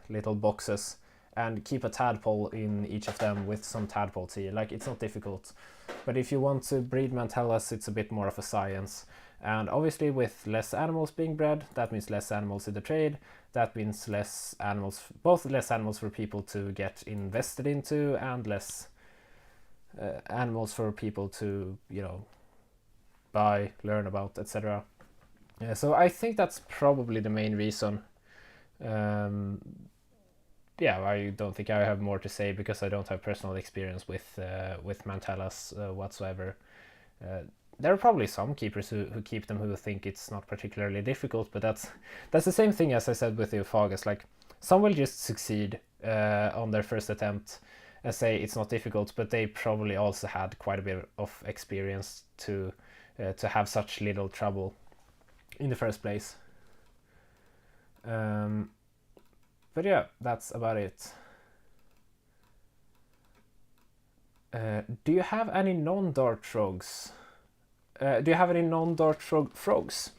little boxes and keep a tadpole in each of them with some tadpole tea. Like, it's not difficult. But if you want to breed Mantellas, it's a bit more of a science. And obviously with less animals being bred, that means less animals in the trade. That means less animals for people to get invested into, and less animals for people to, buy, learn about, etc. So I think that's probably the main reason. I don't think I have more to say because I don't have personal experience with Mantellas whatsoever. There are probably some keepers who keep them who think it's not particularly difficult, but that's the same thing as I said with the ophagas. Like, some will just succeed on their first attempt and say it's not difficult, but they probably also had quite a bit of experience to have such little trouble in the first place. But yeah, that's about it. Do you have any non-dart frogs? Do you have any non-dart frogs?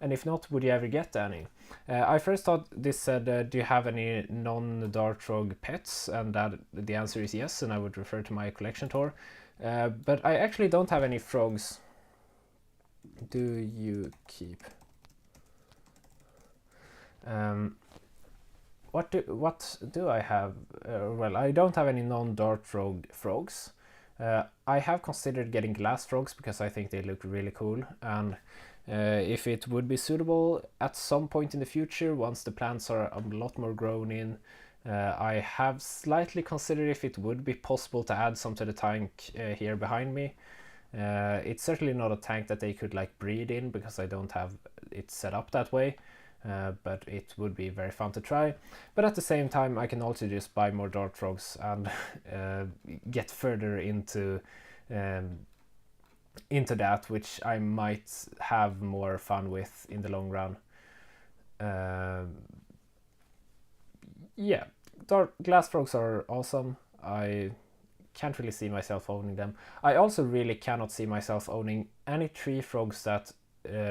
And if not, would you ever get any? I first thought this said, do you have any non-dart frog pets? And that the answer is yes, and I would refer to my collection tour. But I actually don't have any frogs. Do you keep? What do I have? Well, I don't have any non-dart frogs. I have considered getting glass frogs because I think they look really cool, and if it would be suitable at some point in the future, once the plants are a lot more grown in, I have slightly considered if it would be possible to add some to the tank here behind me. It's certainly not a tank that they could like breed in because I don't have it set up that way. But it would be very fun to try. But at the same time, I can also just buy more dart frogs and get further into that, which I might have more fun with in the long run. Glass frogs are awesome. I can't really see myself owning them. I also really cannot see myself owning any tree frogs that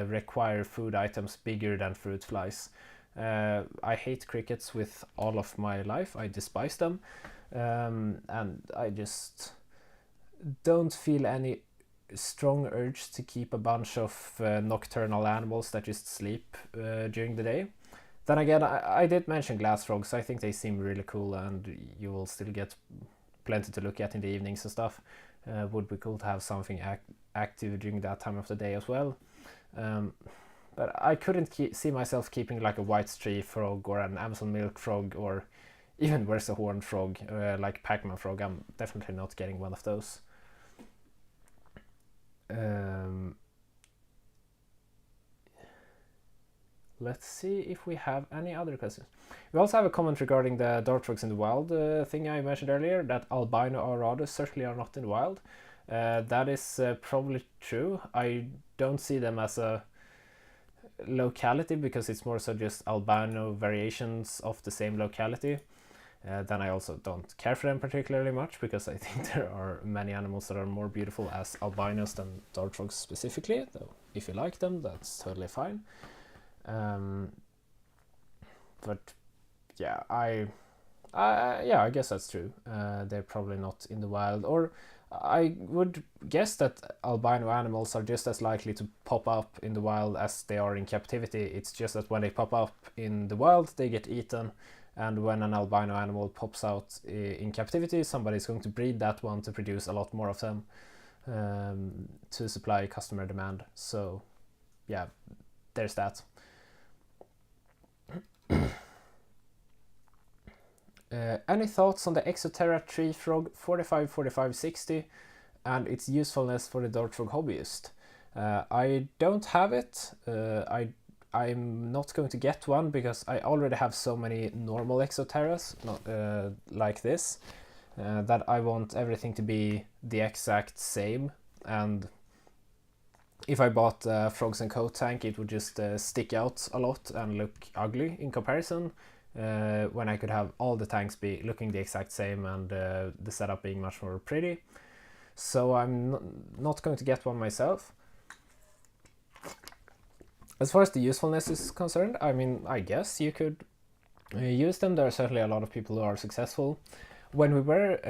require food items bigger than fruit flies. I hate crickets with all of my life. I despise them, and I just don't feel any strong urge to keep a bunch of nocturnal animals that just sleep during the day. Then again, I did mention glass frogs. I think they seem really cool, and you will still get plenty to look at in the evenings and stuff. Would be cool to have something active during that time of the day as well. But I couldn't see myself keeping like a white stray frog or an Amazon milk frog, or even worse, a horned frog like Pac-Man frog. I'm definitely not getting one of those. Let's see if we have any other questions. We also have a comment regarding the dart frogs in the wild thing I mentioned earlier, that albino auratus certainly are not in the wild. That is probably true. I don't see them as a locality because it's more so just albino variations of the same locality. Then I also don't care for them particularly much, because I think there are many animals that are more beautiful as albinos than dart frogs specifically. Though if you like them, that's totally fine. But yeah, I guess that's true. They're probably not in the wild, or I would guess that albino animals are just as likely to pop up in the wild as they are in captivity. It's just that when they pop up in the wild, they get eaten, and when an albino animal pops out in captivity, somebody's going to breed that one to produce a lot more of them, to supply customer demand. So yeah, there's that. Any thoughts on the Exoterra tree frog 454560 and its usefulness for the dart frog hobbyist? I don't have it. I'm not going to get one because I already have so many normal Exoterras, like this, that I want everything to be the exact same. And if I bought Frogs and Coat tank, it would just stick out a lot and look ugly in comparison, when I could have all the tanks be looking the exact same and the setup being much more pretty. So I'm not going to get one myself. As far as the usefulness is concerned, I mean, I guess you could use them. There are certainly a lot of people who are successful. When we were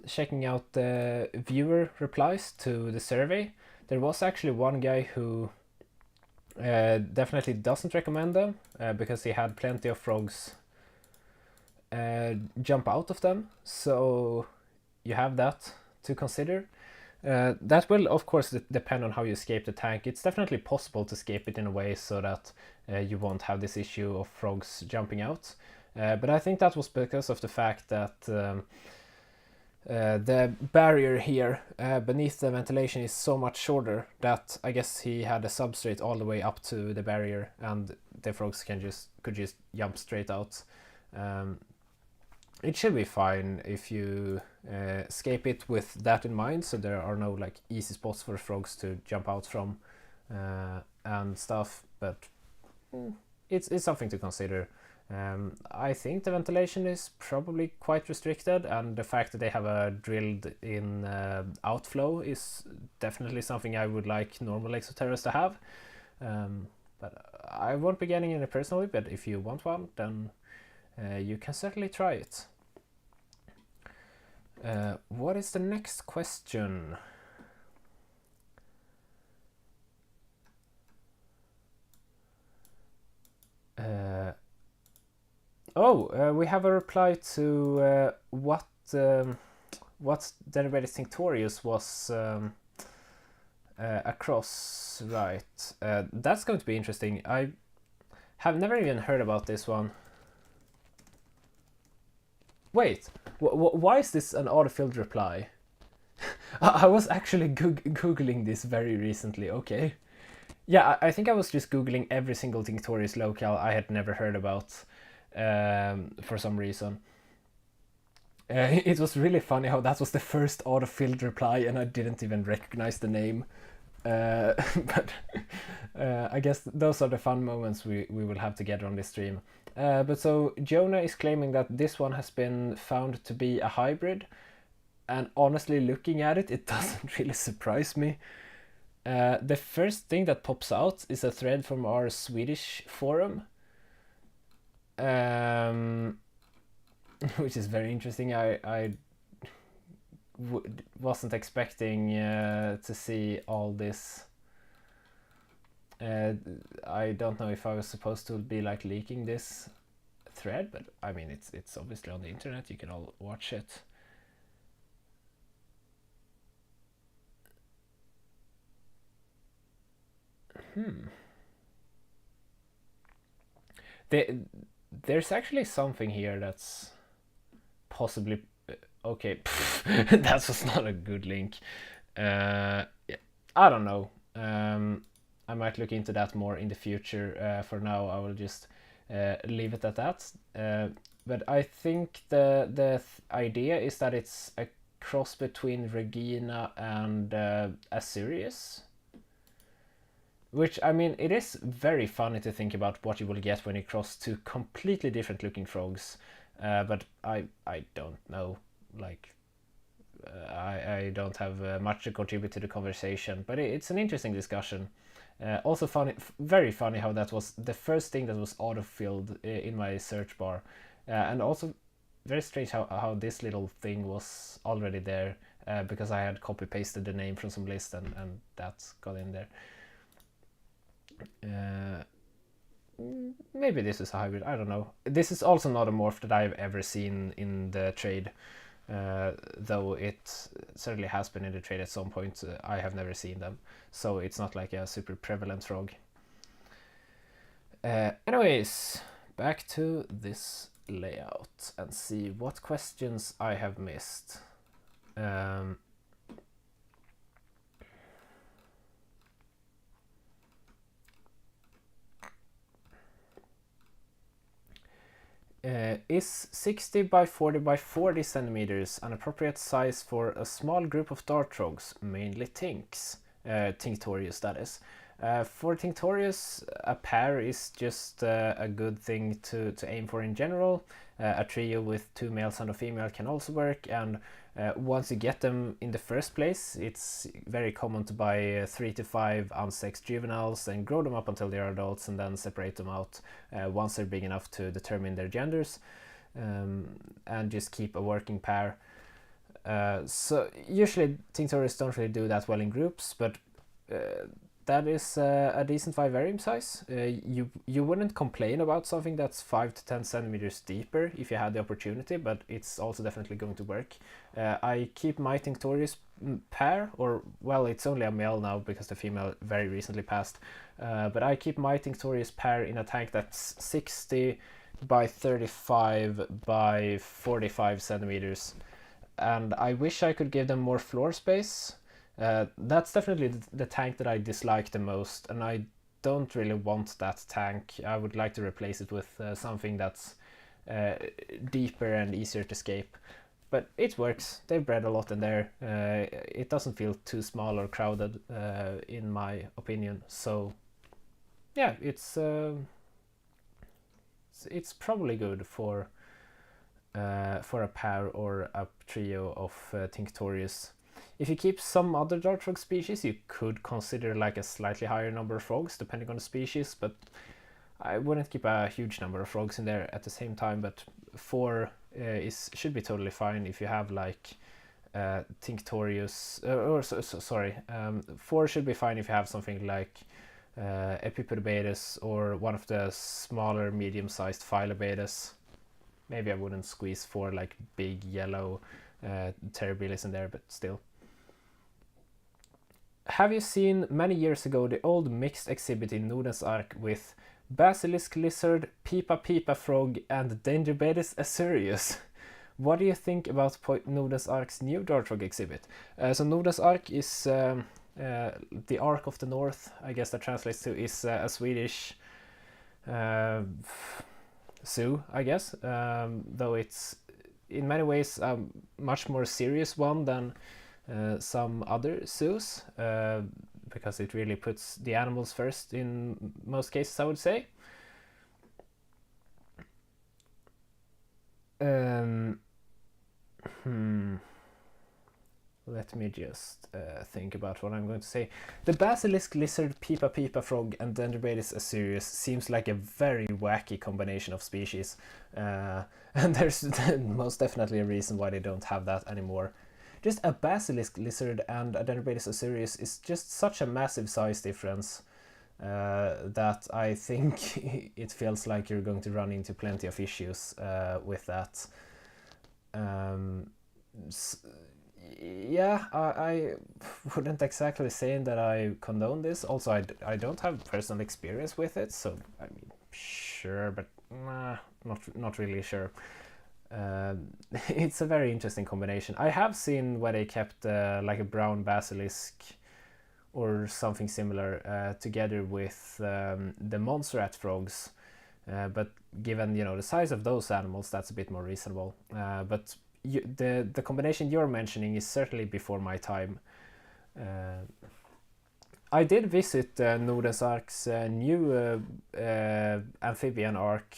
checking out the viewer replies to the survey, there was actually one guy who definitely doesn't recommend them, because he had plenty of frogs jump out of them. So you have that to consider. That will of course depend on how you escape the tank. It's definitely possible to escape it in a way so that you won't have this issue of frogs jumping out. But I think that was because of the fact that the barrier here beneath the ventilation is so much shorter that I guess he had a substrate all the way up to the barrier, and the frogs could just jump straight out. It should be fine if you escape it with that in mind, so there are no like easy spots for frogs to jump out from and stuff. But it's something to consider. I think the ventilation is probably quite restricted, and the fact that they have a drilled in outflow is definitely something I would like normal Exoterras to have. But I won't be getting any personally, but if you want one, then you can certainly try it. What is the next question? We have a reply to what Derivative tinctorius was across, right? That's going to be interesting. I have never even heard about this one. Wait, why is this an autofilled reply? I was actually googling this very recently. Okay, yeah, I think I was just googling every single tinctorius locale I had never heard about for some reason. It was really funny how that was the first autofilled reply and I didn't even recognize the name. But I guess those are the fun moments we will have together on this stream. But so Jonah is claiming that this one has been found to be a hybrid, and honestly looking at it, it doesn't really surprise me. The first thing that pops out is a thread from our Swedish forum, which is very interesting. I wasn't expecting to see all this. I don't know if I was supposed to be like leaking this thread, but I mean it's obviously on the internet. You can all watch it. There's actually something here that's possibly okay. That was not a good link. I don't know. I might look into that more in the future. For now, I will just leave it at that. But I think the idea is that it's a cross between Regina and Azurius. Which, I mean, it is very funny to think about what you will get when you cross two completely different looking frogs. but I don't know, like I don't have much to contribute to the conversation, but it's an interesting discussion. Also funny, very funny how that was the first thing that was autofilled in my search bar, and also very strange how this little thing was already there, because I had copy pasted the name from some list and that got in there. Maybe this is a hybrid, I don't know. This is also not a morph that I've ever seen in the trade, though it certainly has been in the trade at some point. I have never seen them, so it's not like a super prevalent frog. Anyways, back to this layout and see what questions I have missed. Is 60 by 40 by 40 centimeters an appropriate size for a small group of dart frogs, mainly tinks? Tinctorius, that is. For tinctorius, a pair is just a good thing to aim for in general. A trio with 2 males and a female can also work, and once you get them in the first place, it's very common to buy 3 to 5 unsexed juveniles and grow them up until they are adults, and then separate them out once they're big enough to determine their genders, and just keep a working pair. So usually tinctorius don't really do that well in groups, but that is a decent vivarium size. You wouldn't complain about something that's 5 to 10 centimeters deeper if you had the opportunity, but it's also definitely going to work. I keep my tinctorius pair, or well, it's only a male now because the female very recently passed, but I keep my tinctorius pair in a tank that's 60 by 35 by 45 centimeters, and I wish I could give them more floor space. That's definitely the tank that I dislike the most, and I don't really want that tank. I would like to replace it with something that's deeper and easier to escape. But it works. They've bred a lot in there. It doesn't feel too small or crowded, in my opinion. So yeah, it's probably good for a pair or a trio of tinctorius. If you keep some other dart frog species, you could consider like a slightly higher number of frogs, depending on the species, but I wouldn't keep a huge number of frogs in there at the same time. But 4 should be totally fine if you have like tinctorius, 4 should be fine if you have something like Epipodobetes or one of the smaller medium-sized Philobetes. Maybe I wouldn't squeeze 4 like big yellow terribilis in there, but still. Have you seen many years ago the old mixed exhibit in Nordens Ark with basilisk lizard, pipa frog, and Dendrobates azureus? What do you think about Nordens Ark's new dart frog exhibit? So Nordens Ark is the Ark of the North, I guess that translates to, is a Swedish zoo, I guess, though it's in many ways a much more serious one than some other zoos, because it really puts the animals first in most cases, I would say. Let me just think about what I'm going to say. The basilisk lizard, pipa frog, and Dendrobates azureus seems like a very wacky combination of species, and there's most definitely a reason why they don't have that anymore. Just a basilisk lizard and a Dendrobates azureus is just such a massive size difference that I think it feels like you're going to run into plenty of issues with that. Yeah, I wouldn't exactly say that I condone this. Also, I don't have personal experience with it, so I mean, sure, but not really sure. It's a very interesting combination. I have seen where they kept like a brown basilisk or something similar together with the Montserrat frogs, but given the size of those animals, that's a bit more reasonable. But the combination you're mentioning is certainly before my time. I did visit Nordens Ark's new amphibian ark.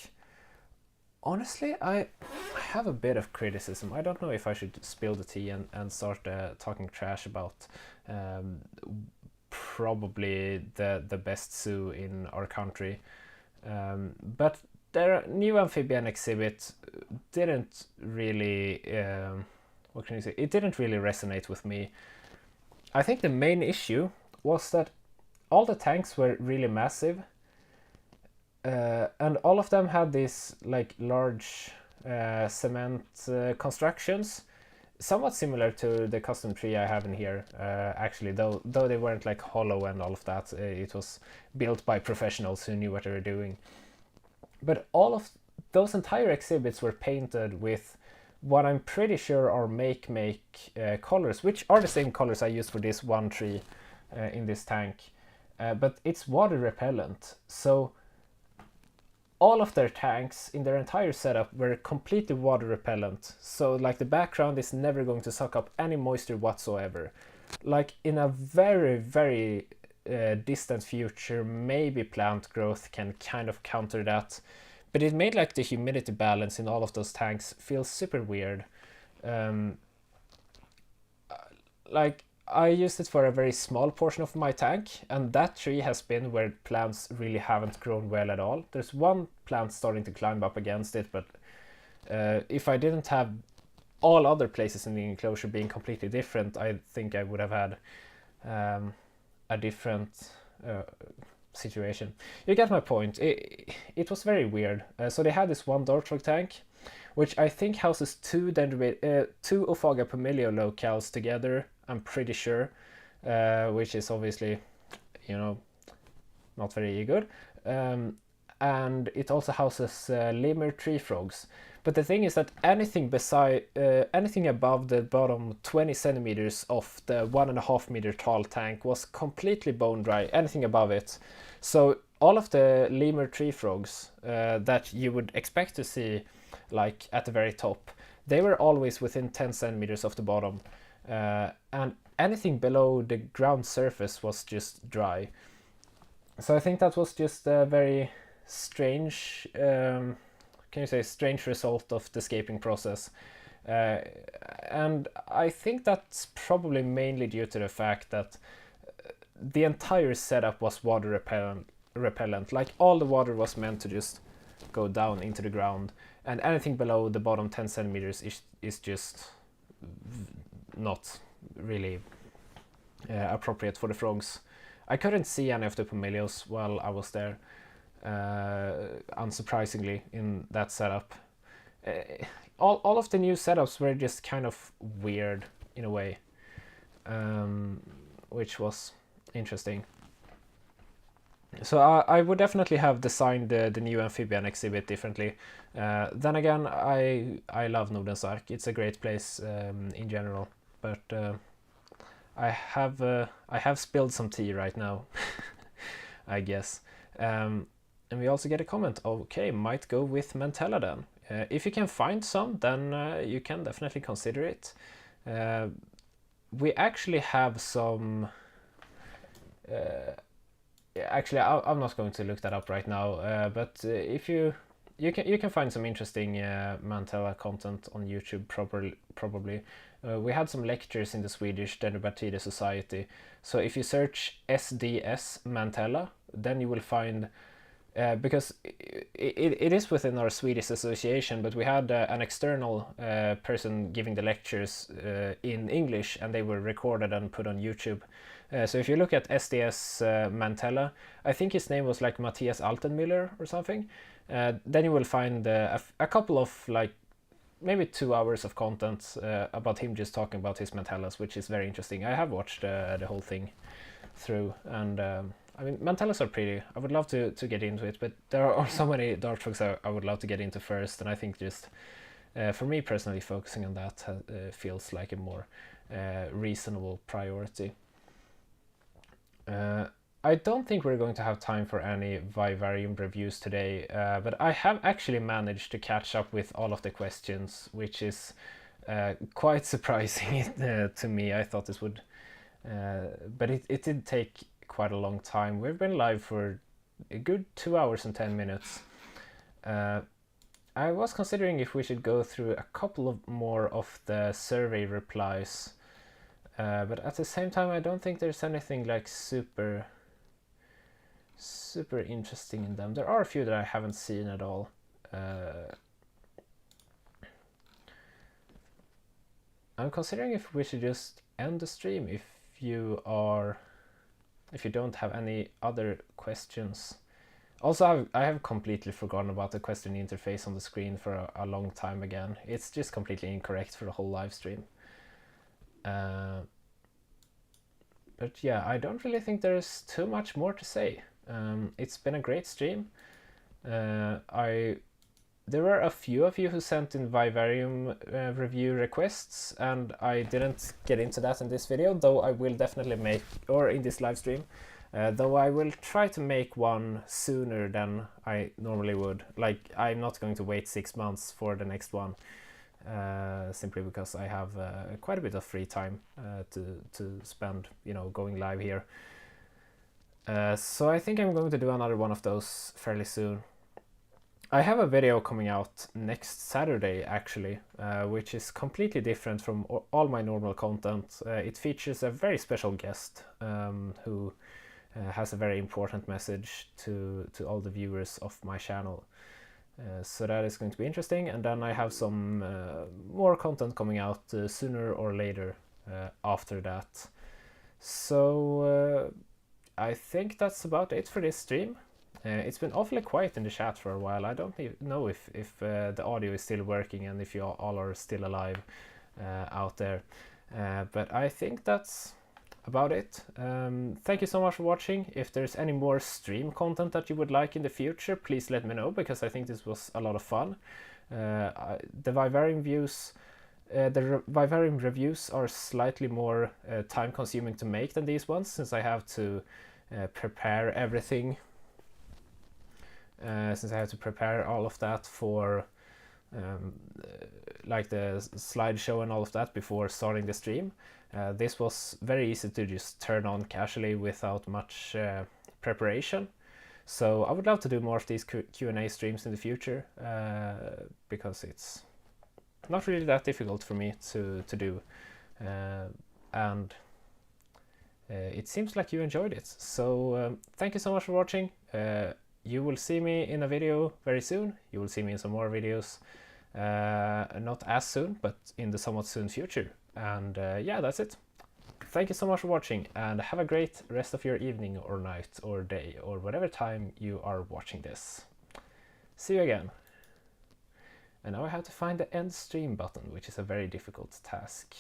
Honestly, have a bit of criticism. I don't know if I should spill the tea and start talking trash about probably the best zoo in our country. But their new amphibian exhibit didn't really, what can you say? It didn't really resonate with me. I think the main issue was that all the tanks were really massive, and all of them had these like large cement constructions, somewhat similar to the custom tree I have in here, actually, though they weren't like hollow and all of that. It was built by professionals who knew what they were doing. But all of those entire exhibits were painted with what I'm pretty sure are make colors, which are the same colors I used for this one tree in this tank. But it's water repellent, so all of their tanks in their entire setup were completely water repellent. So like the background is never going to suck up any moisture whatsoever. Like in a very, very distant future, maybe plant growth can kind of counter that. But it made like the humidity balance in all of those tanks feel super weird. Like I used it for a very small portion of my tank, and that tree has been where plants really haven't grown well at all. There's one plant starting to climb up against it, but if I didn't have all other places in the enclosure being completely different, I think I would have had a different situation. You get my point. It was very weird. So they had this one Dartrog tank, which I think houses two Ophaga Pomelio locales together, I'm pretty sure, which is obviously, you know, not very good. And it also houses lemur tree frogs. But the thing is that anything above the bottom 20 centimeters of the 1.5 meter tall tank was completely bone dry, anything above it. So all of the lemur tree frogs that you would expect to see like at the very top, they were always within 10 centimeters of the bottom. And anything below the ground surface was just dry. So I think that was just a very strange, strange result of the scaping process. And I think that's probably mainly due to the fact that the entire setup was water repellent. Like all the water was meant to just go down into the ground, and anything below the bottom 10 centimeters is just not really appropriate for the frogs. I couldn't see any of the Pomelios while I was there, unsurprisingly, in that setup. All of the new setups were just kind of weird in a way, which was interesting. So I would definitely have designed the new amphibian exhibit differently. Then again, I love Nordens Ark. It's a great place in general, but I have spilled some tea right now, I guess. And we also get a comment. Okay, might go with Mantella then. If you can find some, then you can definitely consider it. We actually have some. Actually, I'm not going to look that up right now. But if you can find some interesting Mantella content on YouTube, probably. We had some lectures in the Swedish Dendrobatida Society. So if you search SDS Mantella, then you will find, because it is within our Swedish association, but we had an external person giving the lectures in English, and they were recorded and put on YouTube. So if you look at SDS Mantella, I think his name was like Matthias Altenmüller or something. Then you will find a couple of like maybe 2 hours of content about him just talking about his Mantellas, which is very interesting. I have watched the whole thing through, and I mean, Mantellas are pretty. I would love to get into it, but there are so many Dartrogs I would love to get into first, and I think just for me personally, focusing on that feels like a more reasonable priority. I don't think we're going to have time for any Vivarium reviews today, but I have actually managed to catch up with all of the questions, which is quite surprising to me. I thought this would, but it did take quite a long time. We've been live for a good 2 hours and 10 minutes. I was considering if we should go through a couple of more of the survey replies, but at the same time I don't think there's anything like super interesting in them. There are a few that I haven't seen at all. I'm considering if we should just end the stream if you don't have any other questions. Also, I have completely forgotten about the question interface on the screen for a long time again. It's just completely incorrect for the whole live stream. But yeah, I don't really think there's too much more to say. It's been a great stream. There were a few of you who sent in Vivarium review requests, and I didn't get into that in this video, though I will definitely make, or in this live stream, though I will try to make one sooner than I normally would. Like, I'm not going to wait 6 months for the next one, simply because I have quite a bit of free time to spend, you know, going live here. So I think I'm going to do another one of those fairly soon. I have a video coming out next Saturday, actually, which is completely different from all my normal content. It features a very special guest who has a very important message to all the viewers of my channel. So that is going to be interesting, and then I have some more content coming out sooner or later after that. So I think that's about it for this stream. It's been awfully quiet in the chat for a while. I don't know if the audio is still working and if you all are still alive out there. But I think that's about it. Thank you so much for watching. If there's any more stream content that you would like in the future, please let me know, because I think this was a lot of fun. The Vivarium views, the Vivarium reviews are slightly more time consuming to make than these ones, since I have to prepare everything. Since I have to prepare all of that for like the slideshow and all of that before starting the stream. This was very easy to just turn on casually without much preparation. So I would love to do more of these Q&A streams in the future, because it's not really that difficult for me to do. And it seems like you enjoyed it. So thank you so much for watching. You will see me in a video very soon. You will see me in some more videos. Not as soon, but in the somewhat soon future. And yeah, that's it. Thank you so much for watching, and have a great rest of your evening or night or day or whatever time you are watching this. See you again. And now I have to find the end stream button, which is a very difficult task.